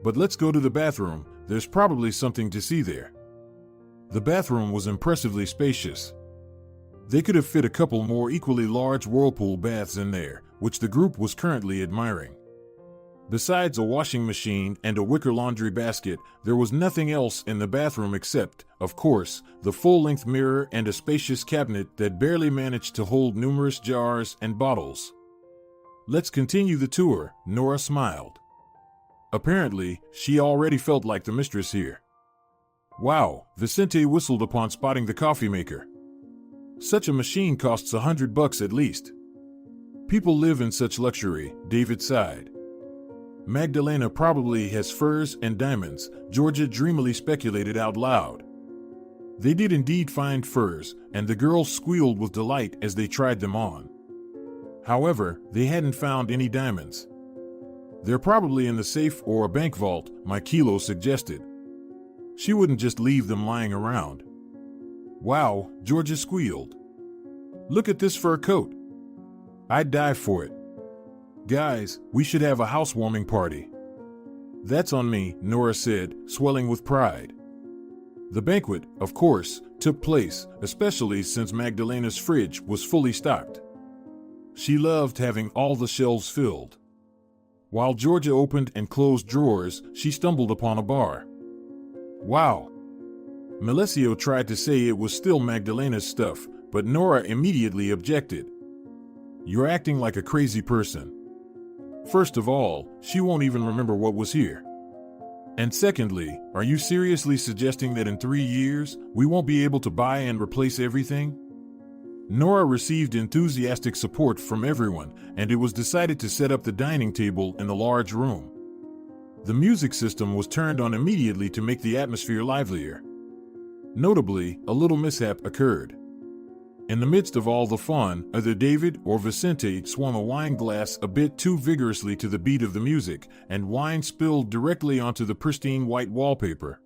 But let's go to the bathroom, there's probably something to see there. The bathroom was impressively spacious. They could have fit a couple more equally large whirlpool baths in there, which the group was currently admiring. Besides a washing machine and a wicker laundry basket, there was nothing else in the bathroom except, of course, the full-length mirror and a spacious cabinet that barely managed to hold numerous jars and bottles. Let's continue the tour, Nora smiled. Apparently, she already felt like the mistress here. Wow, Vicente whistled upon spotting the coffee maker. Such a machine costs $100 at least. People live in such luxury, David sighed. Magdalena probably has furs and diamonds, Georgia dreamily speculated out loud. They did indeed find furs, and the girls squealed with delight as they tried them on. However, they hadn't found any diamonds. They're probably in the safe or a bank vault, Michaelo suggested. She wouldn't just leave them lying around. Wow, Georgia squealed. Look at this fur coat. I'd die for it. Guys, we should have a housewarming party. That's on me, Nora said, swelling with pride. The banquet, of course, took place, especially since Magdalena's fridge was fully stocked. She loved having all the shelves filled. While Georgia opened and closed drawers, she stumbled upon a bar. Wow! Melessio tried to say it was still Magdalena's stuff, but Nora immediately objected. You're acting like a crazy person. First of all, she won't even remember what was here. And secondly, are you seriously suggesting that in 3 years, we won't be able to buy and replace everything? Nora received enthusiastic support from everyone, and it was decided to set up the dining table in the large room. The music system was turned on immediately to make the atmosphere livelier. Notably, a little mishap occurred. In the midst of all the fun, either David or Vicente swung a wine glass a bit too vigorously to the beat of the music, and wine spilled directly onto the pristine white wallpaper.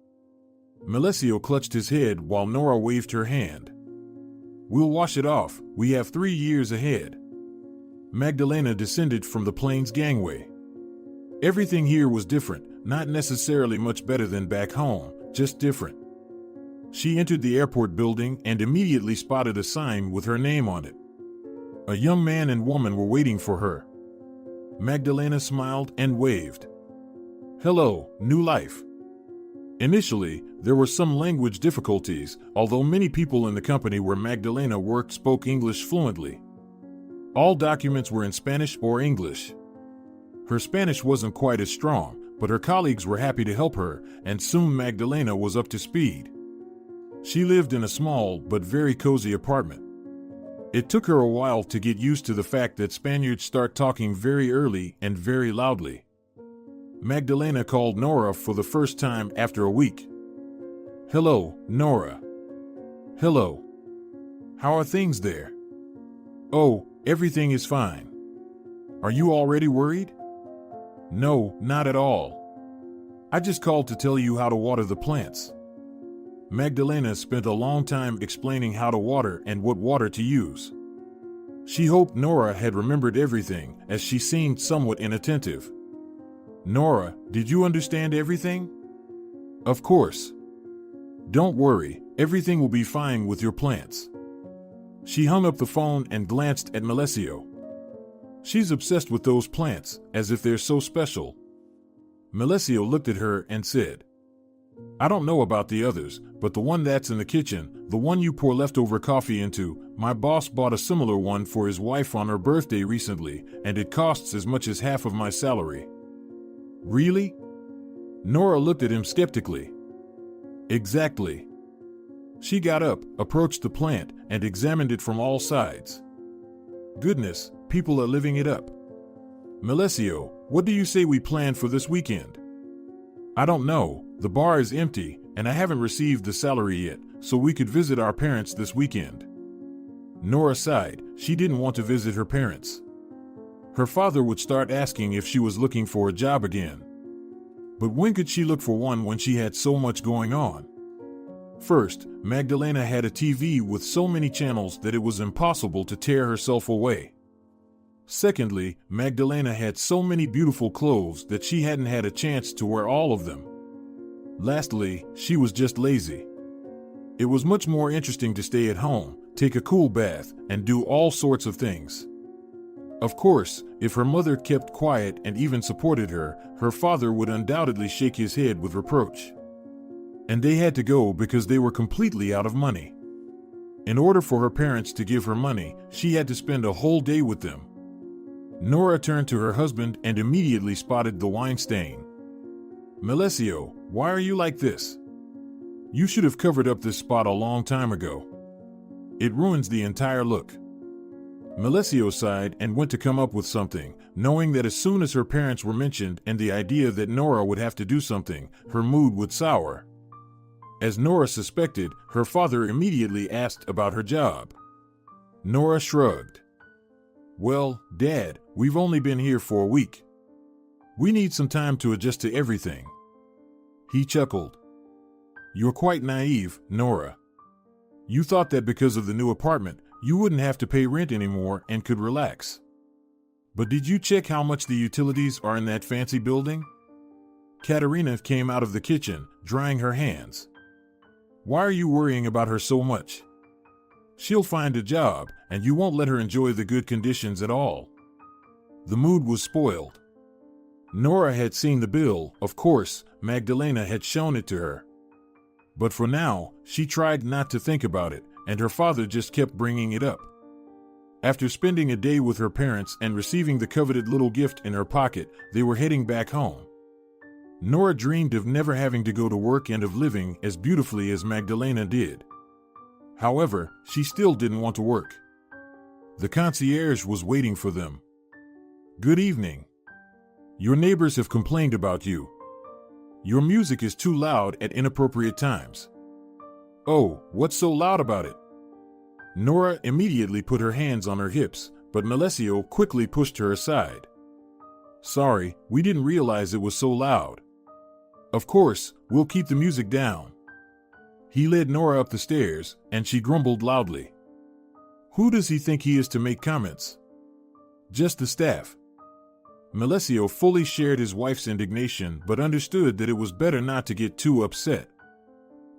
Melessio clutched his head while Nora waved her hand. We'll wash it off, we have 3 years ahead. Magdalena descended from the plane's gangway. Everything here was different, not necessarily much better than back home, just different. She entered the airport building and immediately spotted a sign with her name on it. A young man and woman were waiting for her. Magdalena smiled and waved. Hello, new life. Initially, there were some language difficulties, although many people in the company where Magdalena worked spoke English fluently. All documents were in Spanish or English. Her Spanish wasn't quite as strong, but her colleagues were happy to help her, and soon Magdalena was up to speed. She lived in a small but very cozy apartment. It took her a while to get used to the fact that Spaniards start talking very early and very loudly. Magdalena called Nora for the first time after a week. "Hello, Nora." "Hello. How are things there?" "Oh, everything is fine." "Are you already worried?" "No, not at all. I just called to tell you how to water the plants." Magdalena spent a long time explaining how to water and what water to use. She hoped Nora had remembered everything, as she seemed somewhat inattentive. "Nora, did you understand everything?" "Of course. Don't worry, everything will be fine with your plants." She hung up the phone and glanced at Melesio. "She's obsessed with those plants, as if they're so special." Melesio looked at her and said, "I don't know about the others, but the one that's in the kitchen, the one you pour leftover coffee into, my boss bought a similar one for his wife on her birthday recently, and it costs as much as half of my salary." "Really?" Nora looked at him skeptically. "Exactly." She got up, approached the plant, and examined it from all sides. "Goodness, people are living it up. Melesio, what do you say we plan for this weekend?" "I don't know, the bar is empty, and I haven't received the salary yet, so we could visit our parents this weekend." Nora sighed. She didn't want to visit her parents. Her father would start asking if she was looking for a job again. But when could she look for one when she had so much going on? First, Magdalena had a TV with so many channels that it was impossible to tear herself away. Secondly, Magdalena had so many beautiful clothes that she hadn't had a chance to wear all of them. Lastly, she was just lazy. It was much more interesting to stay at home, take a cool bath, and do all sorts of things. Of course, if her mother kept quiet and even supported her, her father would undoubtedly shake his head with reproach. And they had to go because they were completely out of money. In order for her parents to give her money, she had to spend a whole day with them. Nora turned to her husband and immediately spotted the wine stain. "Melesio, why are you like this? You should have covered up this spot a long time ago. It ruins the entire look." Melesio sighed and went to come up with something, knowing that as soon as her parents were mentioned and the idea that Nora would have to do something, her mood would sour. As Nora suspected, her father immediately asked about her job. Nora shrugged. "Well, Dad, we've only been here for a week. We need some time to adjust to everything." He chuckled. "You're quite naive, Nora. You thought that because of the new apartment, you wouldn't have to pay rent anymore and could relax. But did you check how much the utilities are in that fancy building?" Katerina came out of the kitchen, drying her hands. "Why are you worrying about her so much? She'll find a job, and you won't let her enjoy the good conditions at all." The mood was spoiled. Nora had seen the bill, of course, Magdalena had shown it to her. But for now, she tried not to think about it, and her father just kept bringing it up. After spending a day with her parents and receiving the coveted little gift in her pocket, they were heading back home. Nora dreamed of never having to go to work and of living as beautifully as Magdalena did. However, she still didn't want to work. The concierge was waiting for them. "Good evening. Your neighbors have complained about you. Your music is too loud at inappropriate times." "Oh, what's so loud about it?" Nora immediately put her hands on her hips, but Melesio quickly pushed her aside. "Sorry, we didn't realize it was so loud. Of course, we'll keep the music down." He led Nora up the stairs, and she grumbled loudly. "Who does he think he is to make comments? Just the staff." Melesio fully shared his wife's indignation but understood that it was better not to get too upset.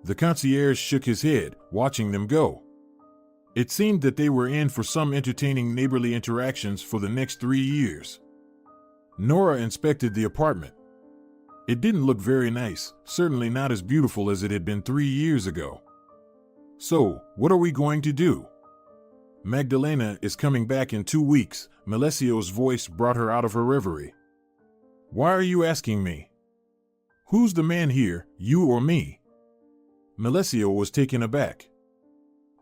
The concierge shook his head, watching them go. It seemed that they were in for some entertaining neighborly interactions for the next 3 years. Nora inspected the apartment. It didn't look very nice, certainly not as beautiful as it had been 3 years ago. "So, what are we going to do?" "Magdalena is coming back in 2 weeks, Melesio's voice brought her out of her reverie. "Why are you asking me? Who's the man here, you or me?" Melesio was taken aback.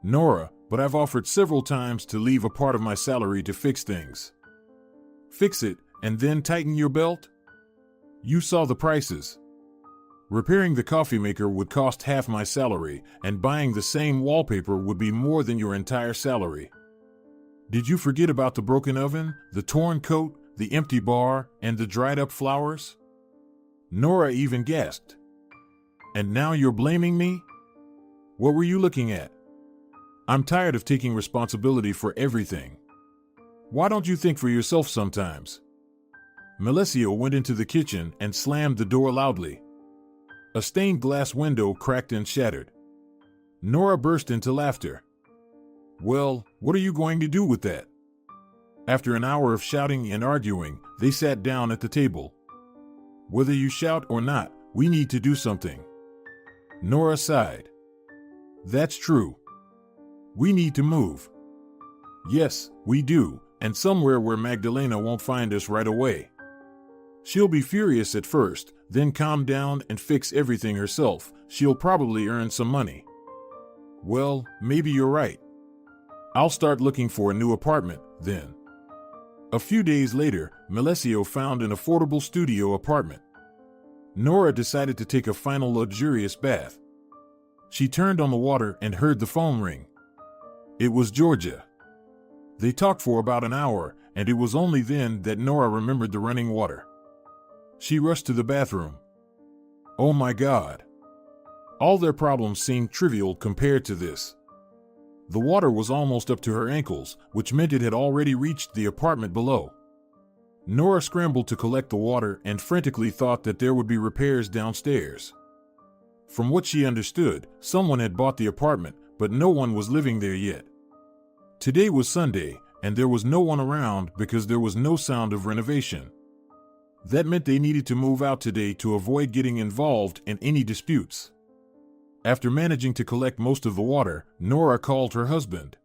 "Nora, but I've offered several times to leave a part of my salary to fix things. Fix it, and then tighten your belt? You saw the prices. Repairing the coffee maker would cost half my salary, and buying the same wallpaper would be more than your entire salary. Did you forget about the broken oven, the torn coat, the empty bar, and the dried-up flowers? Nora even gasped. And now you're blaming me? What were you looking at? I'm tired of taking responsibility for everything. Why don't you think for yourself sometimes? Melesio went into the kitchen and slammed the door loudly. A stained glass window cracked and shattered. Nora burst into laughter. Well, what are you going to do with that? After an hour of shouting and arguing, they sat down at the table. Whether you shout or not, we need to do something. Nora sighed. That's true. We need to move. Yes, we do, and somewhere where Magdalena won't find us right away. She'll be furious at first, then calm down and fix everything herself. She'll probably earn some money. Well, maybe you're right. I'll start looking for a new apartment, then. A few days later, Melesio found an affordable studio apartment. Nora decided to take a final luxurious bath. She turned on the water and heard the phone ring. It was Georgia. They talked for about an hour, and it was only then that Nora remembered the running water. She rushed to the bathroom. Oh my God. All their problems seemed trivial compared to this. The water was almost up to her ankles, which meant it had already reached the apartment below. Nora scrambled to collect the water and frantically thought that there would be repairs downstairs. From what she understood, someone had bought the apartment, but no one was living there yet. Today was Sunday, and there was no one around because there was no sound of renovation. That meant they needed to move out today to avoid getting involved in any disputes. After managing to collect most of the water, Nora called her husband.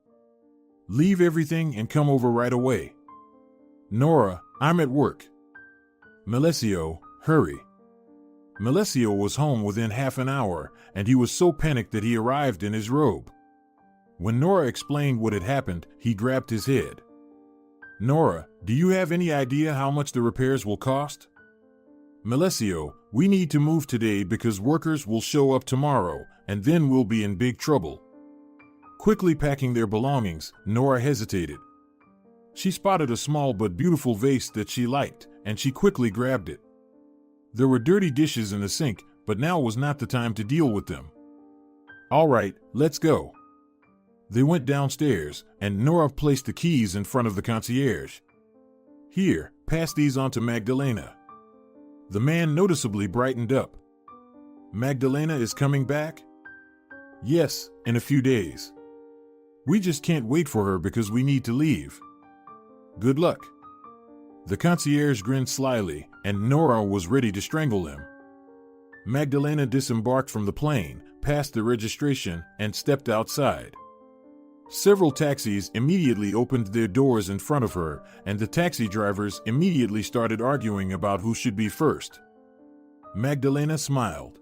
Leave everything and come over right away. Nora, I'm at work. Melesio, hurry. Melesio was home within half an hour, and he was so panicked that he arrived in his robe. When Nora explained what had happened, he grabbed his head. Nora, do you have any idea how much the repairs will cost? Melesio, we need to move today because workers will show up tomorrow, and then we'll be in big trouble. Quickly packing their belongings, Nora hesitated. She spotted a small but beautiful vase that she liked, and she quickly grabbed it. There were dirty dishes in the sink, but now was not the time to deal with them. All right, let's go. They went downstairs, and Nora placed the keys in front of the concierge. Here, pass these on to Magdalena. The man noticeably brightened up. Magdalena is coming back? Yes, in a few days. We just can't wait for her because we need to leave. Good luck. The concierge grinned slyly, and Nora was ready to strangle him. Magdalena disembarked from the plane, passed the registration, and stepped outside. Several taxis immediately opened their doors in front of her, and the taxi drivers immediately started arguing about who should be first. Magdalena smiled.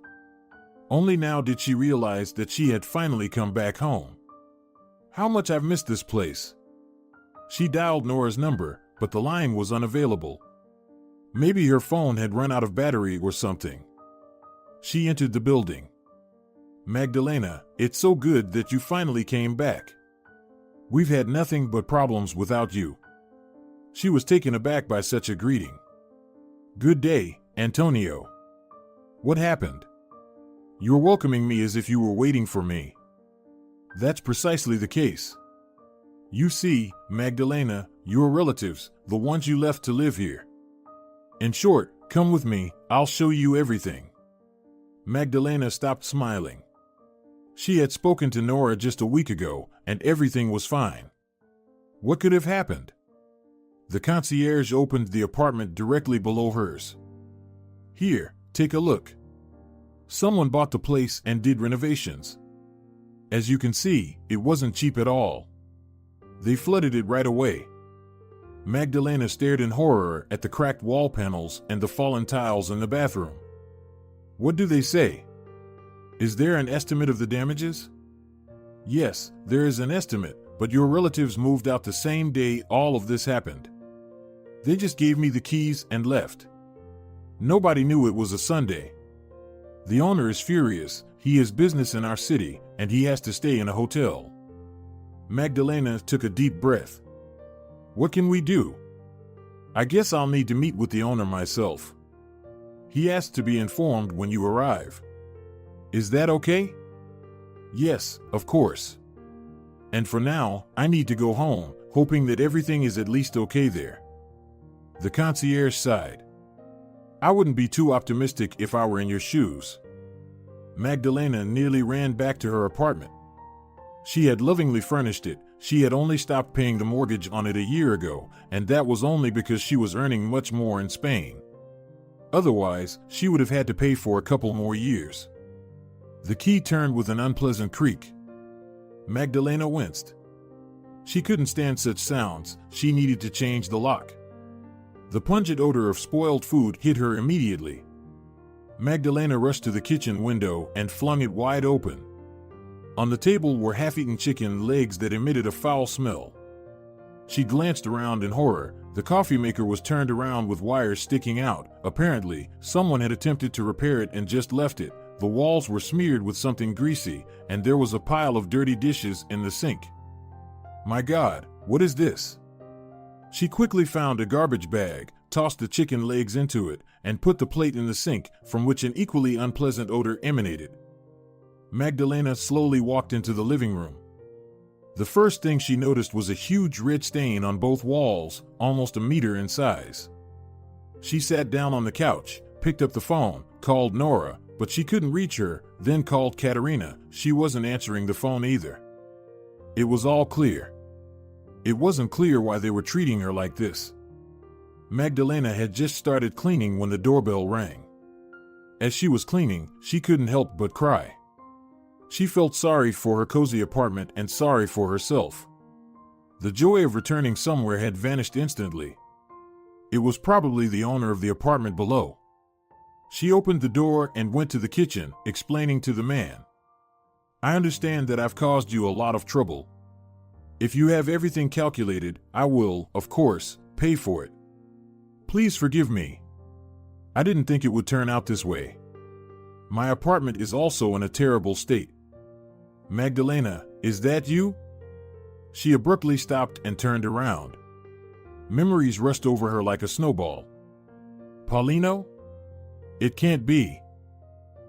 Only now did she realize that she had finally come back home. How much I've missed this place. She dialed Nora's number, but the line was unavailable. Maybe her phone had run out of battery or something. She entered the building. Magdalena, it's so good that you finally came back. We've had nothing but problems without you. She was taken aback by such a greeting. Good day, Antonio. What happened? You're welcoming me as if you were waiting for me. That's precisely the case. You see, Magdalena, your relatives, the ones you left to live here. In short, come with me, I'll show you everything. Magdalena stopped smiling. She had spoken to Nora just a week ago, and everything was fine. What could have happened? The concierge opened the apartment directly below hers. Here, take a look. Someone bought the place and did renovations. As you can see, it wasn't cheap at all. They flooded it right away. Magdalena stared in horror at the cracked wall panels and the fallen tiles in the bathroom. What do they say? Is there an estimate of the damages? Yes, there is an estimate, but your relatives moved out the same day all of this happened. They just gave me the keys and left. Nobody knew it was a Sunday. The owner is furious. He has business in our city, and he has to stay in a hotel. Magdalena took a deep breath. What can we do? I guess I'll need to meet with the owner myself. He asked to be informed when you arrive. Is that okay? Yes, of course. And for now, I need to go home, hoping that everything is at least okay there. The concierge sighed. I wouldn't be too optimistic if I were in your shoes. Magdalena nearly ran back to her apartment. She had lovingly furnished it. She had only stopped paying the mortgage on it a year ago, and that was only because she was earning much more in Spain. Otherwise, she would have had to pay for a couple more years. The key turned with an unpleasant creak. Magdalena winced. She couldn't stand such sounds. She needed to change the lock. The pungent odor of spoiled food hit her immediately. Magdalena rushed to the kitchen window and flung it wide open. On the table were half-eaten chicken legs that emitted a foul smell. She glanced around in horror. The coffee maker was turned around with wires sticking out. Apparently, someone had attempted to repair it and just left it. The walls were smeared with something greasy, and there was a pile of dirty dishes in the sink. My God, what is this? She quickly found a garbage bag, tossed the chicken legs into it, and put the plate in the sink, from which an equally unpleasant odor emanated. Magdalena slowly walked into the living room. The first thing she noticed was a huge red stain on both walls, almost a meter in size. She sat down on the couch, picked up the phone, called Nora, but she couldn't reach her, then called Katerina. She wasn't answering the phone either. It was all clear. It wasn't clear why they were treating her like this. Magdalena had just started cleaning when the doorbell rang. As she was cleaning, she couldn't help but cry. She felt sorry for her cozy apartment and sorry for herself. The joy of returning somewhere had vanished instantly. It was probably the owner of the apartment below. She opened the door and went to the kitchen, explaining to the man, I understand that I've caused you a lot of trouble. If you have everything calculated, I will, of course, pay for it. Please forgive me. I didn't think it would turn out this way. My apartment is also in a terrible state. Magdalena, is that you? She abruptly stopped and turned around. Memories rushed over her like a snowball. Paulino? It can't be.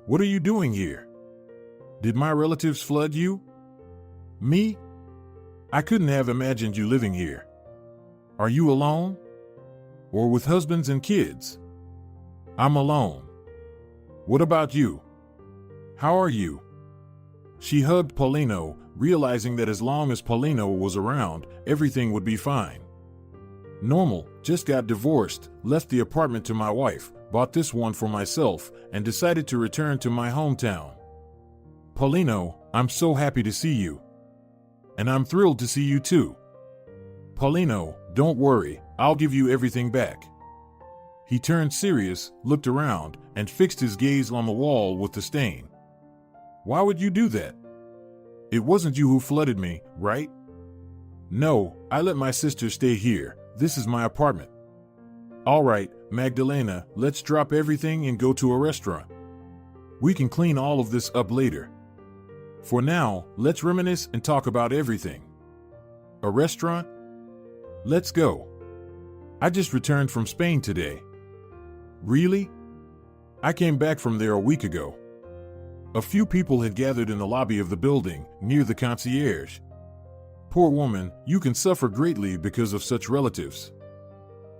What are you doing here? Did my relatives flood you? Me? I couldn't have imagined you living here. Are you alone? Or with husbands and kids? I'm alone. What about you? How are you? She hugged Paulino, realizing that as long as Paulino was around, everything would be fine. Normal, just got divorced, left the apartment to my wife, bought this one for myself, and decided to return to my hometown. Paulino, I'm so happy to see you. And I'm thrilled to see you too. Paulino, don't worry, I'll give you everything back. He turned serious, looked around, and fixed his gaze on the wall with the stain. Why would you do that? It wasn't you who flooded me, right? No, I let my sister stay here. This is my apartment. All right, Magdalena, let's drop everything and go to a restaurant. We can clean all of this up later. For now, let's reminisce and talk about everything. A restaurant? Let's go. I just returned from Spain today. Really? I came back from there a week ago. A few people had gathered in the lobby of the building, near the concierge. Poor woman, you can suffer greatly because of such relatives.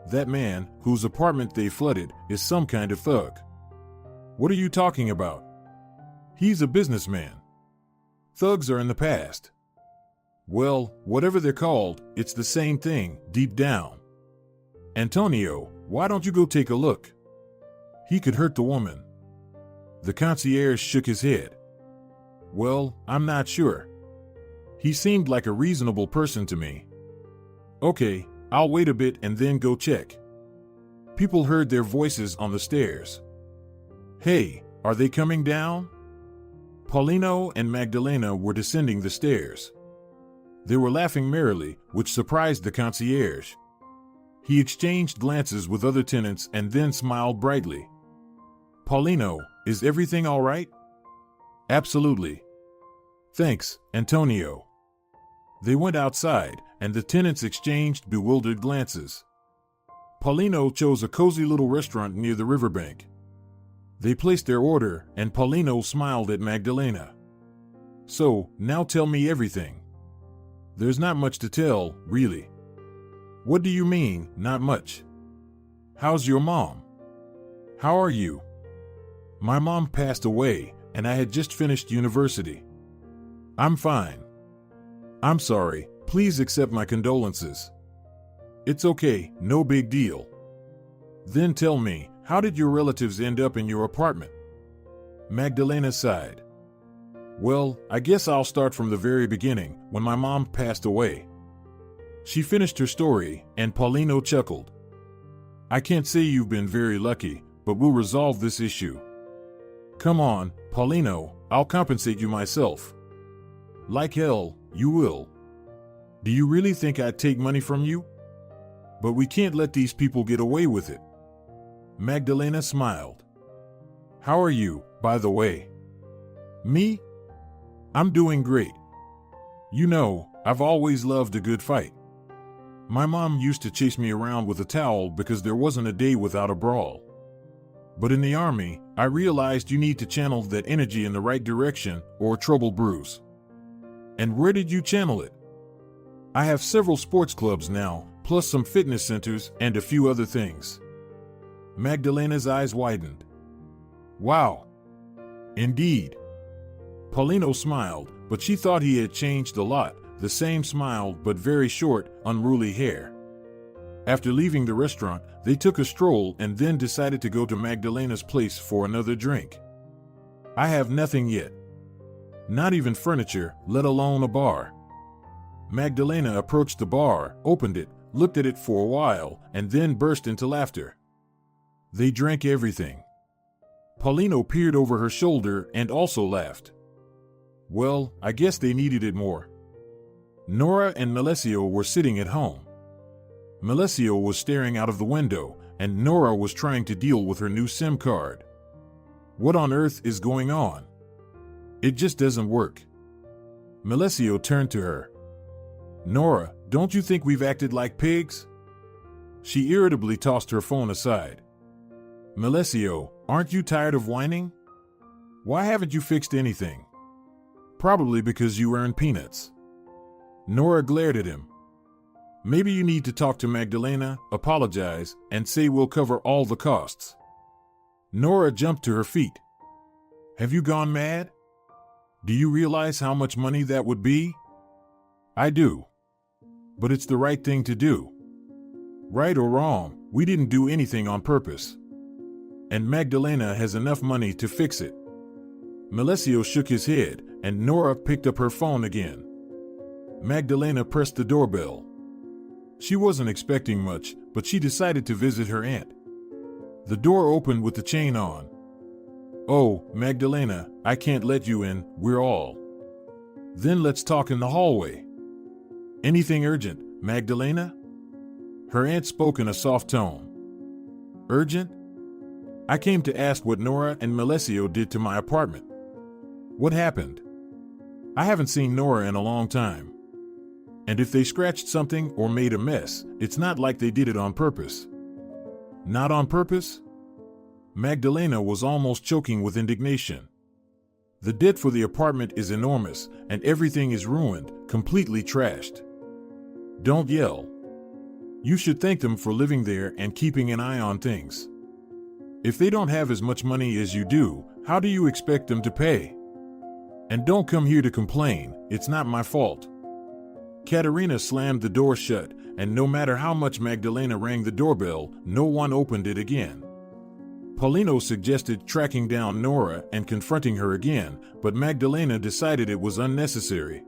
That man, whose apartment they flooded, is some kind of thug. What are you talking about? He's a businessman. Thugs are in the past. Well, whatever they're called, it's the same thing, deep down. Antonio, why don't you go take a look? He could hurt the woman. The concierge shook his head. Well, I'm not sure. He seemed like a reasonable person to me. Okay, I'll wait a bit and then go check. People heard their voices on the stairs. Hey, are they coming down? Paulino and Magdalena were descending the stairs. They were laughing merrily, which surprised the concierge. He exchanged glances with other tenants and then smiled brightly. "Paulino, is everything all right?" "Absolutely. Thanks, Antonio." They went outside, and the tenants exchanged bewildered glances. Paulino chose a cozy little restaurant near the riverbank. They placed their order, and Paulino smiled at Magdalena. "So, now tell me everything." "There's not much to tell, really." "What do you mean, not much?" "How's your mom?" "How are you?" "My mom passed away, and I had just finished university." "I'm fine." "I'm sorry, please accept my condolences." "It's okay, no big deal." "Then tell me, how did your relatives end up in your apartment?" Magdalena sighed. "Well, I guess I'll start from the very beginning, when my mom passed away." She finished her story, and Paulino chuckled. "I can't say you've been very lucky, but we'll resolve this issue." "Come on, Paulino, I'll compensate you myself." "Like hell, you will." "Do you really think I'd take money from you?" "But we can't let these people get away with it." Magdalena smiled. "How are you, by the way?" "Me? I'm doing great. You know, I've always loved a good fight. My mom used to chase me around with a towel because there wasn't a day without a brawl. But in the army, I realized you need to channel that energy in the right direction or trouble brews." "And where did you channel it?" "I have several sports clubs now, plus some fitness centers and a few other things." Magdalena's eyes widened. "Wow. Indeed." Paulino smiled, but she thought he had changed a lot, the same smile but very short, unruly hair. After leaving the restaurant, they took a stroll and then decided to go to Magdalena's place for another drink. "I have nothing yet. Not even furniture, let alone a bar." Magdalena approached the bar, opened it, looked at it for a while, and then burst into laughter. They drank everything. Paulino peered over her shoulder and also laughed. Well, I guess they needed it more. Nora and Melesio were sitting at home. Melesio was staring out of the window, and Nora was trying to deal with her new SIM card. What on earth is going on? It just doesn't work. Melesio turned to her. Nora, don't you think we've acted like pigs? She irritably tossed her phone aside. Melesio, aren't you tired of whining? Why haven't you fixed anything? Probably because you earn peanuts. Nora glared at him. Maybe you need to talk to Magdalena, apologize, and say we'll cover all the costs. Nora jumped to her feet. Have you gone mad? Do you realize how much money that would be? I do. But it's the right thing to do. Right or wrong, we didn't do anything on purpose. And Magdalena has enough money to fix it. Melesio shook his head, and Nora picked up her phone again. Magdalena pressed the doorbell. She wasn't expecting much, but she decided to visit her aunt. The door opened with the chain on. Oh, Magdalena, I can't let you in, we're all. Then let's talk in the hallway. Anything urgent, Magdalena? Her aunt spoke in a soft tone. Urgent? I came to ask what Nora and Melesio did to my apartment. What happened? I haven't seen Nora in a long time. And if they scratched something or made a mess, it's not like they did it on purpose. Not on purpose? Magdalena was almost choking with indignation. The debt for the apartment is enormous, and everything is ruined, completely trashed. Don't yell. You should thank them for living there and keeping an eye on things. If they don't have as much money as you do, how do you expect them to pay? And don't come here to complain, it's not my fault. Katerina slammed the door shut, and no matter how much Magdalena rang the doorbell, no one opened it again. Paulino suggested tracking down Nora and confronting her again, but Magdalena decided it was unnecessary.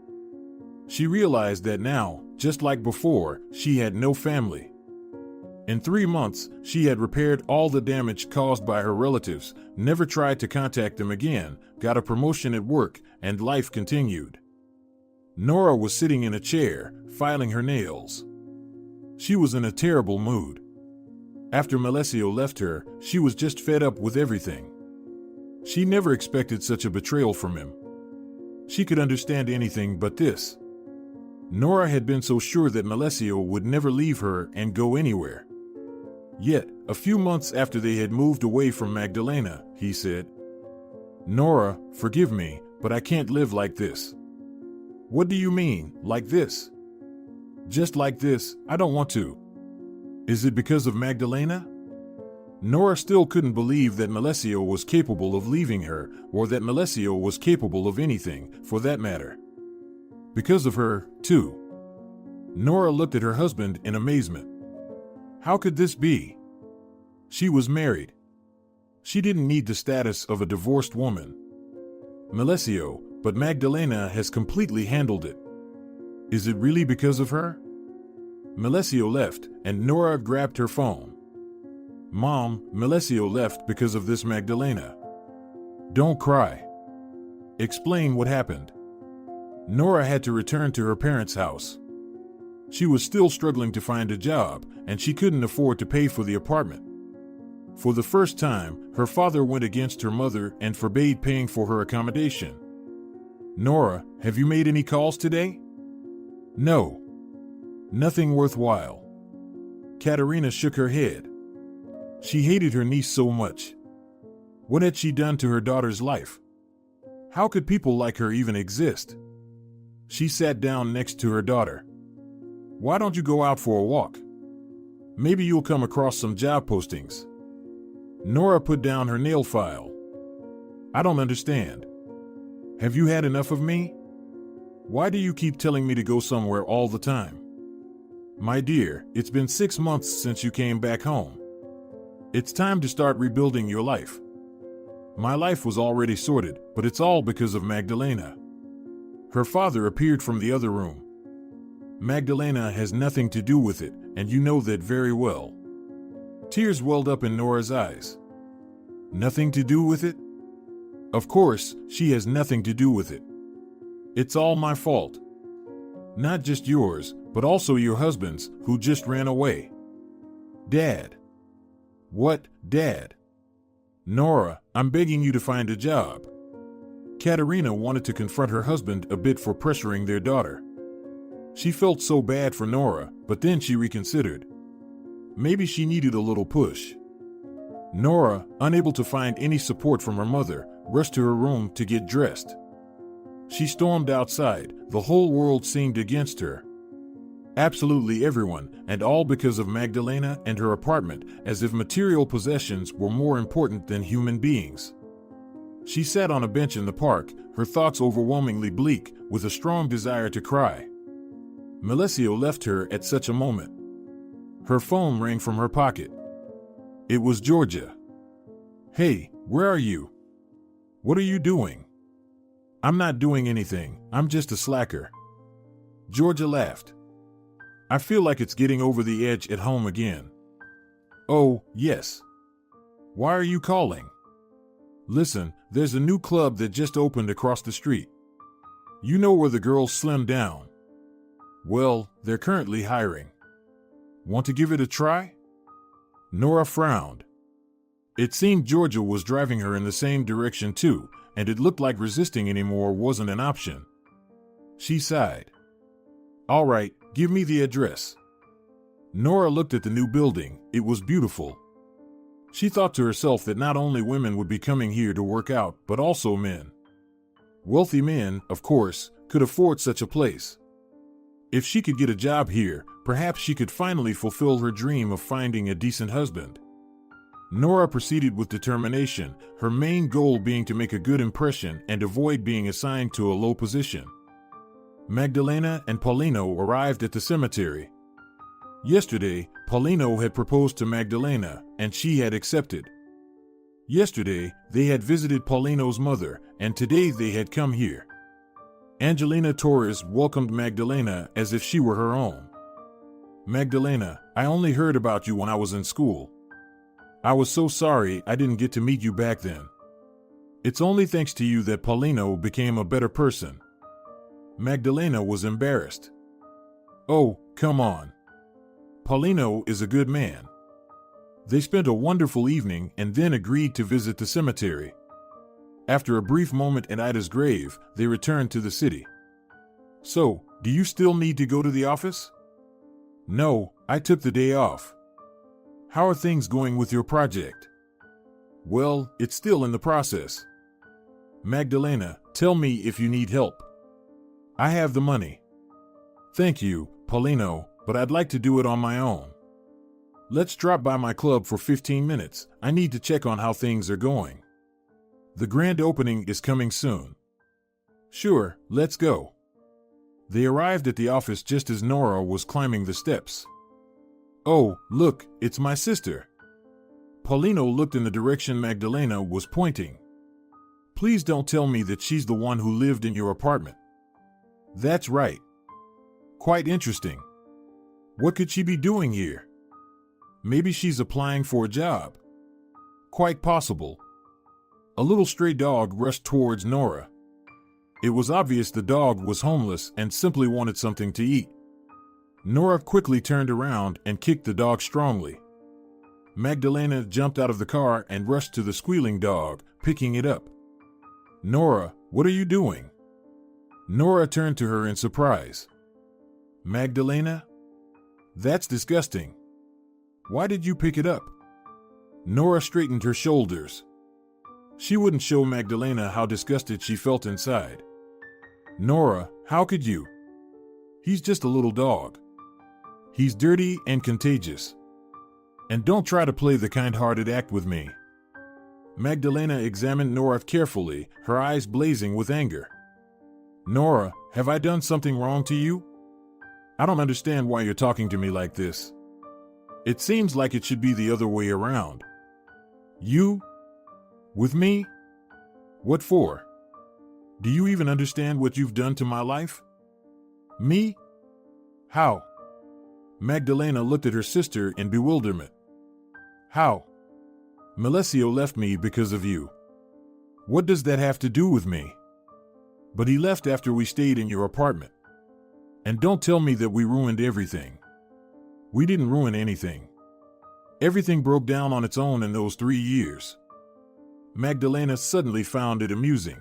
She realized that now, just like before, she had no family. In 3 months, she had repaired all the damage caused by her relatives, never tried to contact them again, got a promotion at work, and life continued. Nora was sitting in a chair, filing her nails. She was in a terrible mood. After Melesio left her, she was just fed up with everything. She never expected such a betrayal from him. She could understand anything but this. Nora had been so sure that Melesio would never leave her and go anywhere. Yet, a few months after they had moved away from Magdalena, he said, "Nora, forgive me, but I can't live like this." "What do you mean, like this?" "Just like this, I don't want to." "Is it because of Magdalena?" Nora still couldn't believe that Melesio was capable of leaving her, or that Melesio was capable of anything, for that matter. Because of her, too. Nora looked at her husband in amazement. How could this be? She was married. She didn't need the status of a divorced woman. Melesio, but Magdalena has completely handled it. Is it really because of her? Melesio left, and Nora grabbed her phone. "Mom, Melesio left because of this Magdalena." "Don't cry. Explain what happened." Nora had to return to her parents' house. She was still struggling to find a job, and she couldn't afford to pay for the apartment. For the first time, her father went against her mother and forbade paying for her accommodation. "Nora, have you made any calls today?" "No. Nothing worthwhile." Katerina shook her head. She hated her niece so much. What had she done to her daughter's life? How could people like her even exist? She sat down next to her daughter. "Why don't you go out for a walk? Maybe you'll come across some job postings." Nora put down her nail file. "I don't understand. Have you had enough of me? Why do you keep telling me to go somewhere all the time? My dear, it's been 6 months since you came back home. It's time to start rebuilding your life. My life was already sorted, but it's all because of Magdalena." Her father appeared from the other room. "Magdalena has nothing to do with it, and you know that very well." Tears welled up in Nora's eyes. "Nothing to do with it? Of course, she has nothing to do with it. It's all my fault. Not just yours, but also your husband's, who just ran away." "Dad." "What, Dad?" "Nora, I'm begging you to find a job." Katerina wanted to confront her husband a bit for pressuring their daughter. She felt so bad for Nora, but then she reconsidered. Maybe she needed a little push. Nora, unable to find any support from her mother, rushed to her room to get dressed. She stormed outside. The whole world seemed against her. Absolutely everyone, and all because of Magdalena and her apartment, as if material possessions were more important than human beings. She sat on a bench in the park, her thoughts overwhelmingly bleak, with a strong desire to cry. Melesio left her at such a moment. Her phone rang from her pocket. It was Georgia. "Hey, where are you? What are you doing?" "I'm not doing anything, I'm just a slacker." Georgia laughed. "I feel like it's getting over the edge at home again." "Oh, yes. Why are you calling?" "Listen, there's a new club that just opened across the street. You know where the girls slim down? Well, they're currently hiring. Want to give it a try?" Nora frowned. It seemed Georgia was driving her in the same direction too, and it looked like resisting anymore wasn't an option. She sighed. "All right, give me the address." Nora looked at the new building. It was beautiful. She thought to herself that not only women would be coming here to work out, but also men. Wealthy men, of course, could afford such a place. If she could get a job here, perhaps she could finally fulfill her dream of finding a decent husband. Nora proceeded with determination, her main goal being to make a good impression and avoid being assigned to a low position. Magdalena and Paulino arrived at the cemetery. Yesterday, Paulino had proposed to Magdalena, and she had accepted. Yesterday, they had visited Paulino's mother, and today they had come here. Angelina Torres welcomed Magdalena as if she were her own. Magdalena, I only heard about you when I was in school. I was so sorry I didn't get to meet you back then. It's only thanks to you that Paulino became a better person. Magdalena was embarrassed. Oh, come on. Paulino is a good man. They spent a wonderful evening and then agreed to visit the cemetery. After a brief moment at Ida's grave, they returned to the city. So, do you still need to go to the office? No, I took the day off. How are things going with your project? Well, it's still in the process. Magdalena, tell me if you need help. I have the money. Thank you, Paulino, but I'd like to do it on my own. Let's drop by my club for 15 minutes. I need to check on how things are going. The grand opening is coming soon. Sure, let's go. They arrived at the office just as Nora was climbing the steps. Oh, look, it's my sister. Paulino looked in the direction Magdalena was pointing. Please don't tell me that she's the one who lived in your apartment. That's right. Quite interesting. What could she be doing here? Maybe she's applying for a job. Quite possible. A little stray dog rushed towards Nora. It was obvious the dog was homeless and simply wanted something to eat. Nora quickly turned around and kicked the dog strongly. Magdalena jumped out of the car and rushed to the squealing dog, picking it up. Nora, what are you doing? Nora turned to her in surprise. Magdalena? That's disgusting. Why did you pick it up? Nora straightened her shoulders. She wouldn't show Magdalena how disgusted she felt inside. Nora, how could you? He's just a little dog. He's dirty and contagious. And don't try to play the kind-hearted act with me. Magdalena examined Nora carefully, her eyes blazing with anger. Nora, have I done something wrong to you? I don't understand why you're talking to me like this. It seems like it should be the other way around. You? With me? What for? Do you even understand what you've done to my life? Me? How? Magdalena looked at her sister in bewilderment. How? Melesio left me because of you. What does that have to do with me? But he left after we stayed in your apartment. And don't tell me that we ruined everything. We didn't ruin anything. Everything broke down on its own in those 3 years. Magdalena suddenly found it amusing.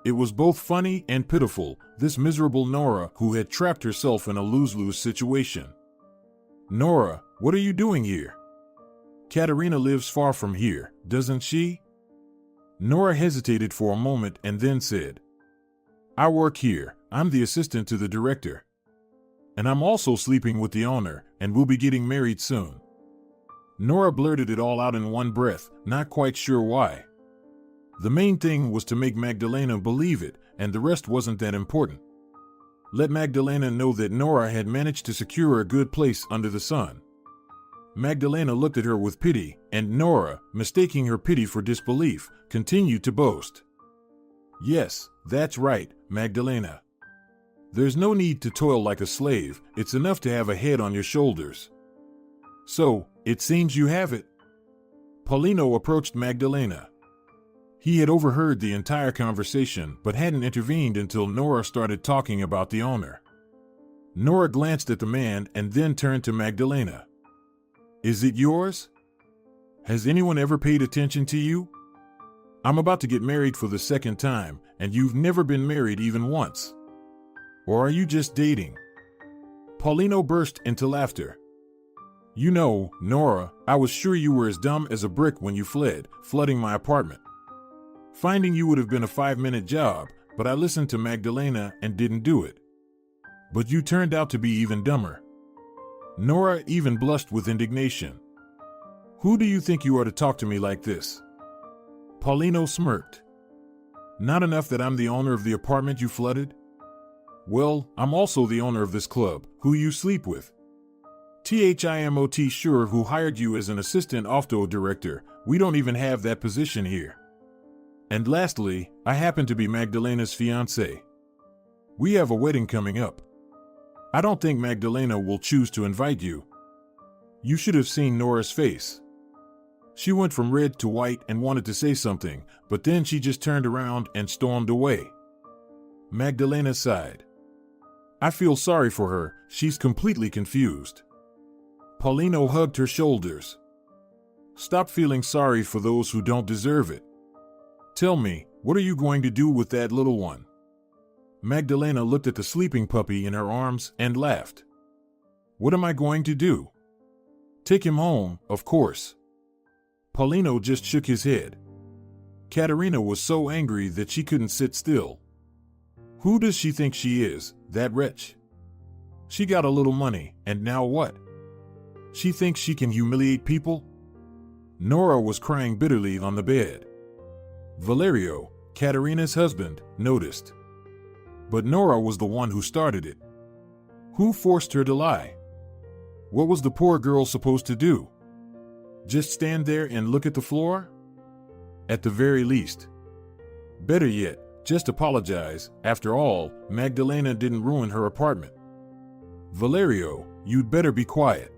It was both funny and pitiful, this miserable Nora who had trapped herself in a lose-lose situation. Nora, what are you doing here? Katerina lives far from here, doesn't she? Nora hesitated for a moment and then said, I work here. I'm the assistant to the director. And I'm also sleeping with the owner, and we'll be getting married soon. Nora blurted it all out in one breath, not quite sure why. The main thing was to make Magdalena believe it, and the rest wasn't that important. Let Magdalena know that Nora had managed to secure a good place under the sun. Magdalena looked at her with pity, and Nora, mistaking her pity for disbelief, continued to boast. Yes, that's right, Magdalena. There's no need to toil like a slave, it's enough to have a head on your shoulders. So, it seems you have it. Paulino approached Magdalena. He had overheard the entire conversation but hadn't intervened until Nora started talking about the owner. Nora glanced at the man and then turned to Magdalena. Is it yours? Has anyone ever paid attention to you? I'm about to get married for the second time, and you've never been married even once. Or are you just dating? Paulino burst into laughter. You know, Nora, I was sure you were as dumb as a brick when you fled, flooding my apartment. Finding you would have been a 5-minute job, but I listened to Magdalena and didn't do it. But you turned out to be even dumber. Nora even blushed with indignation. Who do you think you are to talk to me like this? Paulino smirked. Not enough that I'm the owner of the apartment you flooded? Well, I'm also the owner of this club, who you sleep with. THIMOT sure who hired you as an assistant OFTO director, we don't even have that position here. And lastly, I happen to be Magdalena's fiancé. We have a wedding coming up. I don't think Magdalena will choose to invite you. You should have seen Nora's face. She went from red to white and wanted to say something, but then she just turned around and stormed away. Magdalena sighed. I feel sorry for her, she's completely confused. Paulino hugged her shoulders. Stop feeling sorry for those who don't deserve it. Tell me, what are you going to do with that little one? Magdalena looked at the sleeping puppy in her arms and laughed. What am I going to do? Take him home, of course. Paulino just shook his head. Katerina was so angry that she couldn't sit still. Who does she think she is, that wretch? She got a little money, and now what? She thinks she can humiliate people? Nora was crying bitterly on the bed. Valerio, Katerina's husband, noticed. But Nora was the one who started it. Who forced her to lie? What was the poor girl supposed to do? Just stand there and look at the floor? At the very least. Better yet, just apologize. After all, Magdalena didn't ruin her apartment. Valerio, you'd better be quiet.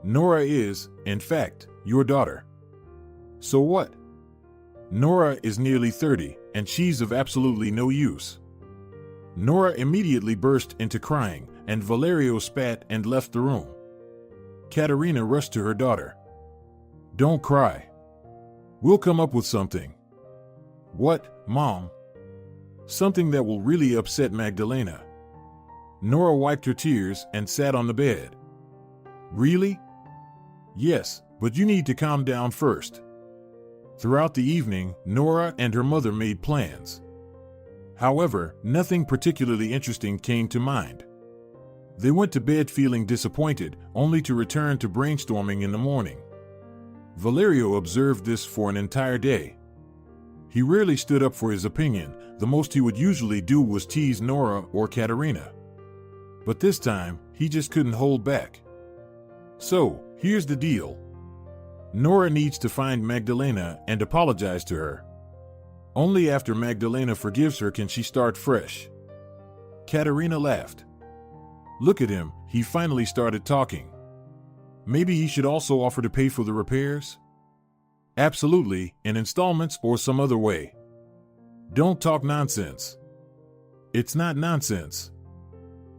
Nora is, in fact, your daughter. So what? Nora is nearly 30, and she's of absolutely no use. Nora immediately burst into crying, and Valerio spat and left the room. Katerina rushed to her daughter. Don't cry. We'll come up with something. What, Mom? Something that will really upset Magdalena. Nora wiped her tears and sat on the bed. Really? Yes, but you need to calm down first. Throughout the evening, Nora and her mother made plans. However, nothing particularly interesting came to mind. They went to bed feeling disappointed, only to return to brainstorming in the morning. Valerio observed this for an entire day. He rarely stood up for his opinion. The most he would usually do was tease Nora or Katerina. But this time, he just couldn't hold back. So, here's the deal. Nora needs to find Magdalena and apologize to her. Only after Magdalena forgives her can she start fresh. Katerina laughed. Look at him, he finally started talking. Maybe he should also offer to pay for the repairs? Absolutely, in installments or some other way. Don't talk nonsense. It's not nonsense.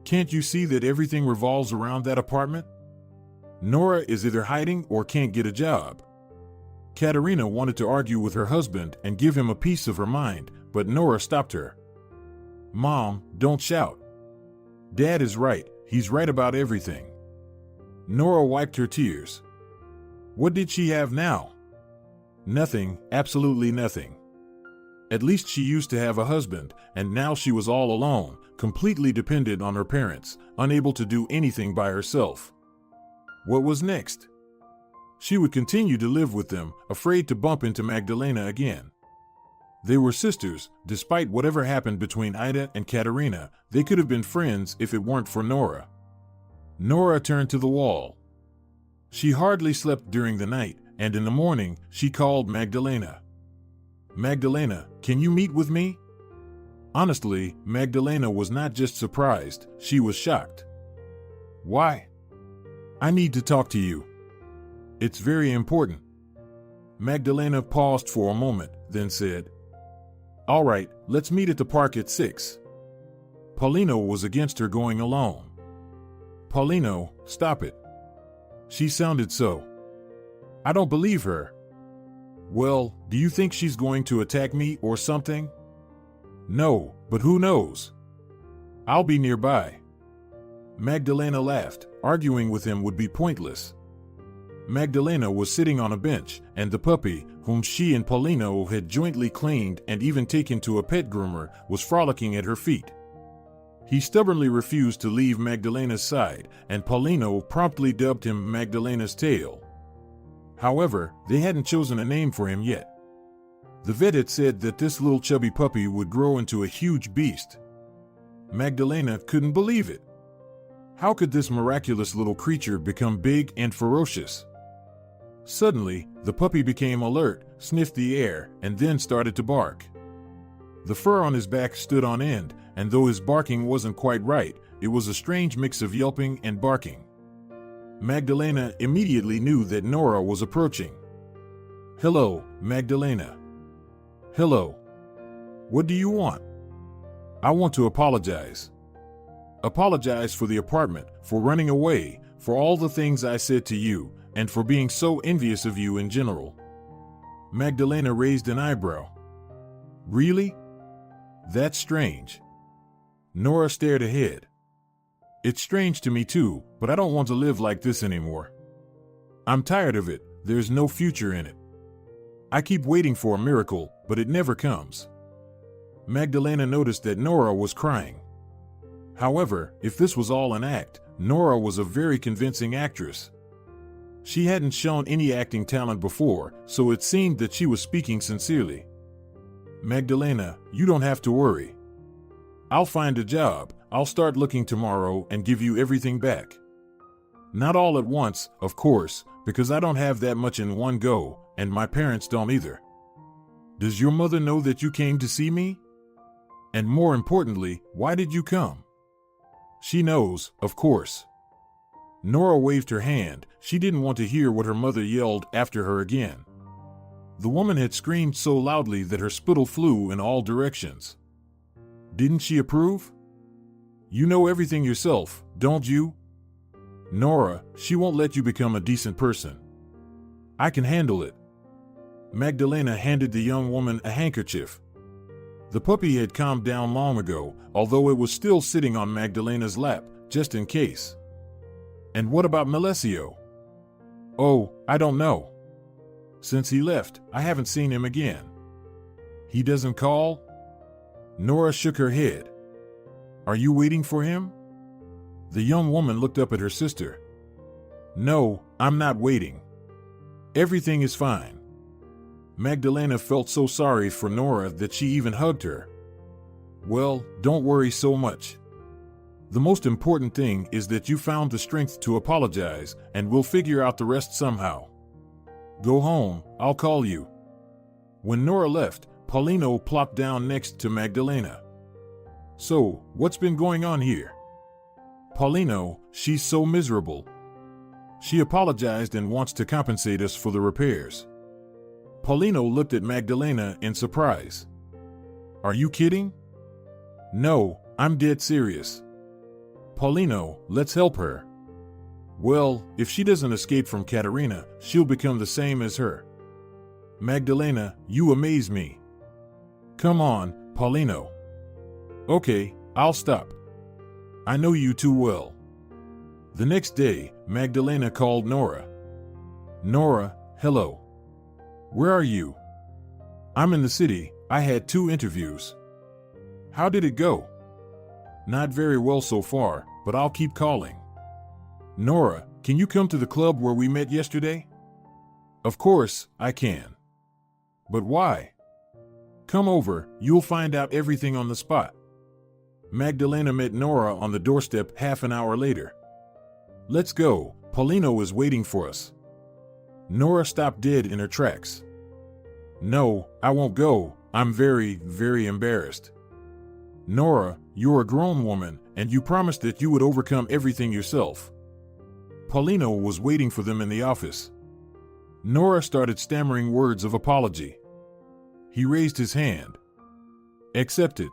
Can't you see that everything revolves around that apartment? Nora is either hiding or can't get a job. Katerina wanted to argue with her husband and give him a piece of her mind, but Nora stopped her. Mom, don't shout. Dad is right, he's right about everything. Nora wiped her tears. What did she have now? Nothing, absolutely nothing. At least she used to have a husband, and now she was all alone, completely dependent on her parents, unable to do anything by herself. What was next? She would continue to live with them, afraid to bump into Magdalena again. They were sisters. Despite whatever happened between Ida and Katerina, they could have been friends if it weren't for Nora. Nora turned to the wall. She hardly slept during the night, and in the morning, she called Magdalena. Magdalena, can you meet with me? Honestly, Magdalena was not just surprised, she was shocked. Why? I need to talk to you. It's very important. Magdalena paused for a moment, then said, All right, let's meet at the park at 6. Paulino was against her going alone. Paulino, stop it. She sounded so. I don't believe her. Well, do you think she's going to attack me or something? No, but who knows? I'll be nearby. Magdalena laughed. Arguing with him would be pointless. Magdalena was sitting on a bench, and the puppy, whom she and Paulino had jointly cleaned and even taken to a pet groomer, was frolicking at her feet. He stubbornly refused to leave Magdalena's side, and Paulino promptly dubbed him Magdalena's tail. However, they hadn't chosen a name for him yet. The vet had said that this little chubby puppy would grow into a huge beast. Magdalena couldn't believe it. How could this miraculous little creature become big and ferocious? Suddenly, the puppy became alert, sniffed the air, and then started to bark. The fur on his back stood on end, and though his barking wasn't quite right, it was a strange mix of yelping and barking. Magdalena immediately knew that Nora was approaching. "Hello, Magdalena." "Hello. What do you want?" "I want to apologize. Apologize for the apartment, for running away, for all the things I said to you, and for being so envious of you in general." Magdalena raised an eyebrow. "Really? That's strange." Nora stared ahead. "It's strange to me too, but I don't want to live like this anymore. I'm tired of it. There's no future in it. I keep waiting for a miracle, but it never comes." Magdalena noticed that Nora was crying. However, if this was all an act, Nora was a very convincing actress. She hadn't shown any acting talent before, so it seemed that she was speaking sincerely. "Magdalena, you don't have to worry. I'll find a job. I'll start looking tomorrow and give you everything back. Not all at once, of course, because I don't have that much in one go, and my parents don't either." "Does your mother know that you came to see me? And more importantly, why did you come?" "She knows, of course." Nora waved her hand. She didn't want to hear what her mother yelled after her again. The woman had screamed so loudly that her spittle flew in all directions. Didn't she approve? "You know everything yourself, don't you?" "Nora, she won't let you become a decent person." "I can handle it." Magdalena handed the young woman a handkerchief. The puppy had calmed down long ago, although it was still sitting on Magdalena's lap, just in case. "And what about Melesio?" "Oh, I don't know. Since he left, I haven't seen him again." "He doesn't call?" Nora shook her head. "Are you waiting for him?" The young woman looked up at her sister. "No, I'm not waiting. Everything is fine." Magdalena felt so sorry for Nora that she even hugged her. "Well, don't worry so much. The most important thing is that you found the strength to apologize, and we'll figure out the rest somehow. Go home, I'll call you." When Nora left, Paulino plopped down next to Magdalena. "So, what's been going on here?" "Paulino, she's so miserable. She apologized and wants to compensate us for the repairs." Paulino looked at Magdalena in surprise. "Are you kidding?" "No, I'm dead serious." "Paulino, let's help her." "Well, if she doesn't escape from Katerina, she'll become the same as her." "Magdalena, you amaze me." "Come on, Paulino." "Okay, I'll stop. I know you too well." The next day, Magdalena called Nora. "Nora, hello. Where are you?" "I'm in the city. I had 2 interviews." "How did it go?" "Not very well so far, but I'll keep calling." "Nora, can you come to the club where we met yesterday?" "Of course, I can." "But why?" "Come over, you'll find out everything on the spot." Magdalena met Nora on the doorstep half an hour later. "Let's go, Paulino is waiting for us." Nora stopped dead in her tracks. "No, I won't go. I'm very, very embarrassed." "Nora, you're a grown woman, and you promised that you would overcome everything yourself." Paulino was waiting for them in the office. Nora started stammering words of apology. He raised his hand. "Accepted.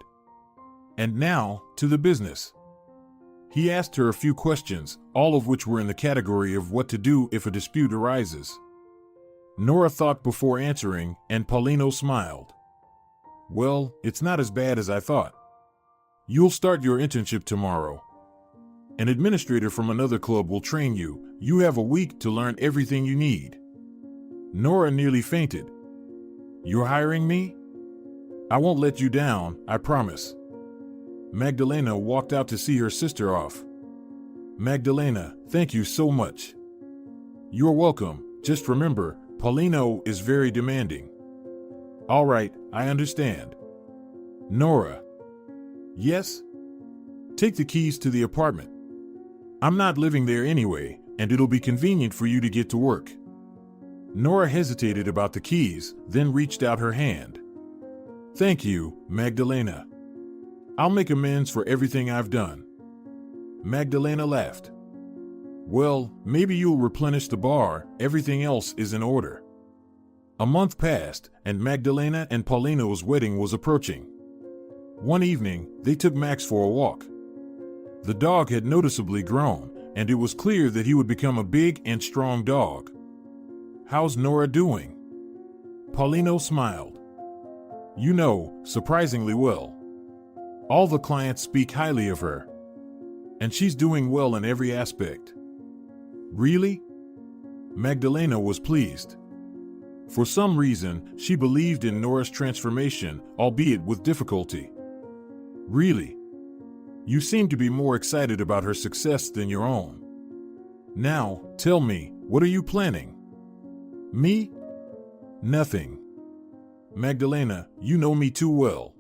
And now, to the business." He asked her a few questions, all of which were in the category of what to do if a dispute arises. Nora thought before answering, and Paulino smiled. "Well, it's not as bad as I thought. You'll start your internship tomorrow. An administrator from another club will train you. You have a week to learn everything you need." Nora nearly fainted. "You're hiring me? I won't let you down, I promise." Magdalena walked out to see her sister off. "Magdalena, thank you so much." "You're welcome. Just remember, Paulino is very demanding." "All right, I understand." "Nora." "Yes?" "Take the keys to the apartment. I'm not living there anyway, and it'll be convenient for you to get to work." Nora hesitated about the keys, then reached out her hand. "Thank you, Magdalena. I'll make amends for everything I've done." Magdalena laughed. Well, maybe you'll replenish the bar, everything else is in order. A month passed, and Magdalena and Paulino's wedding was approaching. One evening, they took Max for a walk. The dog had noticeably grown, and it was clear that he would become a big and strong dog. How's Nora doing? Paulino smiled. You know, surprisingly well. All the clients speak highly of her. And she's doing well in every aspect. Really? Magdalena was pleased. For some reason, she believed in Nora's transformation, albeit with difficulty. Really? You seem to be more excited about her success than your own. Now, tell me, what are you planning? Me? Nothing. Magdalena, you know me too well.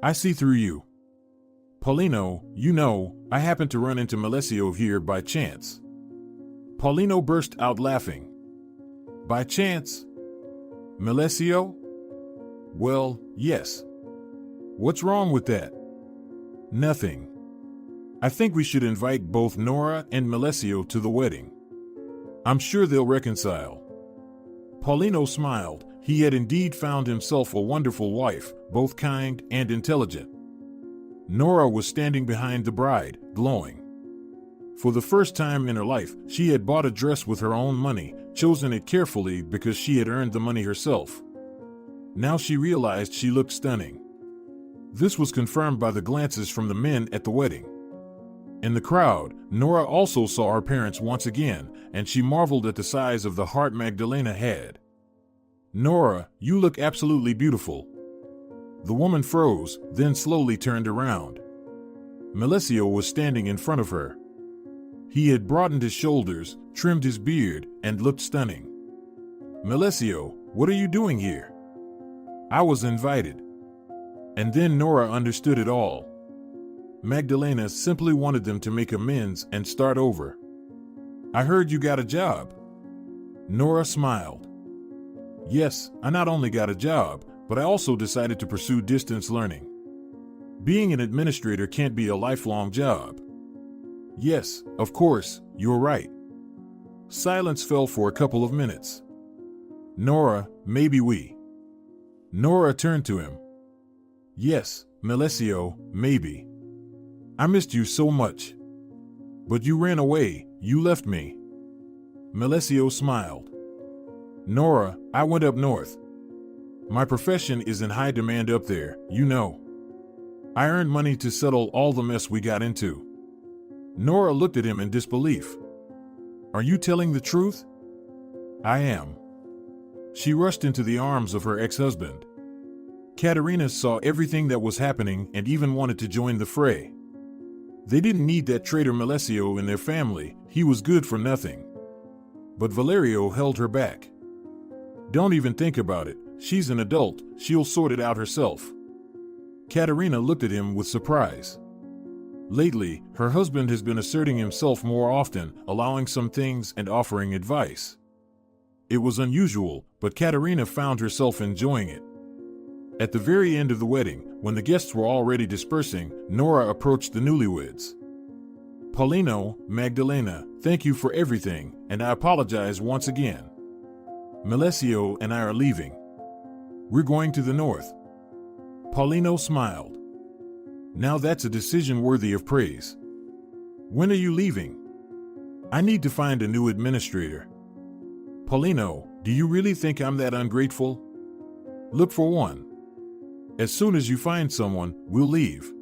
I see through you. Paulino, you know, I happened to run into Melesio here by chance. Paulino burst out laughing. By chance? Melesio? Well, yes. What's wrong with that? Nothing. I think we should invite both Nora and Melesio to the wedding. I'm sure they'll reconcile. Paulino smiled. He had indeed found himself a wonderful wife, both kind and intelligent. Nora was standing behind the bride, glowing. For the first time in her life, she had bought a dress with her own money, chosen it carefully because she had earned the money herself. Now she realized she looked stunning. This was confirmed by the glances from the men at the wedding. In the crowd, Nora also saw her parents once again, and she marveled at the size of the heart Magdalena had. Nora, you look absolutely beautiful. The woman froze, then slowly turned around. Melesio was standing in front of her. He had broadened his shoulders, trimmed his beard, and looked stunning. Melesio, what are you doing here? I was invited. And then Nora understood it all. Magdalena simply wanted them to make amends and start over. I heard you got a job. Nora smiled. Yes, I not only got a job, but I also decided to pursue distance learning. Being an administrator can't be a lifelong job. Yes, of course, you're right. Silence fell for a couple of minutes. Nora, maybe we. Nora turned to him. Yes, Melesio, maybe. I missed you so much. But you ran away, you left me. Melesio smiled. Nora, I went up north. My profession is in high demand up there, you know. I earned money to settle all the mess we got into. Nora looked at him in disbelief. Are you telling the truth? I am. She rushed into the arms of her ex-husband. Katerina saw everything that was happening and even wanted to join the fray. They didn't need that traitor Melesio in their family, he was good for nothing. But Valerio held her back. Don't even think about it, she's an adult, she'll sort it out herself. Katerina looked at him with surprise. Lately, her husband has been asserting himself more often, allowing some things and offering advice. It was unusual, but Katerina found herself enjoying it. At the very end of the wedding, when the guests were already dispersing, Nora approached the newlyweds. Paulino, Magdalena, thank you for everything, and I apologize once again. Melesio and I are leaving. We're going to the north. Paulino smiled. Now that's a decision worthy of praise. When are you leaving? I need to find a new administrator. Paulino, do you really think I'm that ungrateful? Look for one. As soon as you find someone, we'll leave.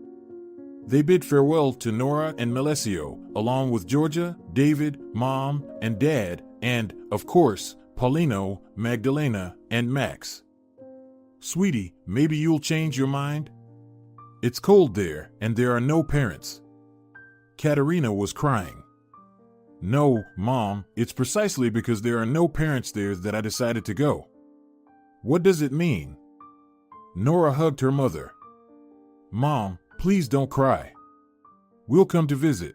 They bid farewell to Nora and Melesio, along with Georgia, David, Mom, and Dad, and, of course, Paulino, Magdalena, and Max. Sweetie, maybe you'll change your mind? It's cold there, and there are no parents. Katerina was crying. No, Mom, it's precisely because there are no parents there that I decided to go. What does it mean? Nora hugged her mother. Mom, please don't cry. We'll come to visit.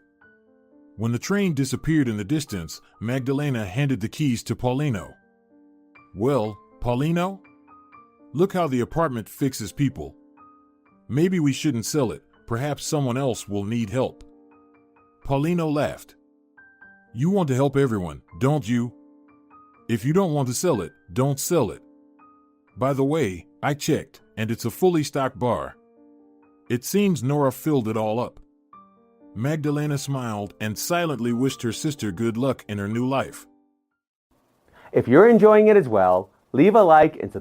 When the train disappeared in the distance, Magdalena handed the keys to Paulino. Well, Paulino? Look how the apartment fixes people. Maybe we shouldn't sell it, perhaps someone else will need help. Paulino laughed. You want to help everyone, don't you? If you don't want to sell it, don't sell it. By the way, I checked, and it's a fully stocked bar. It seems Nora filled it all up. Magdalena smiled and silently wished her sister good luck in her new life. If you're enjoying it as well, leave a like and subscribe.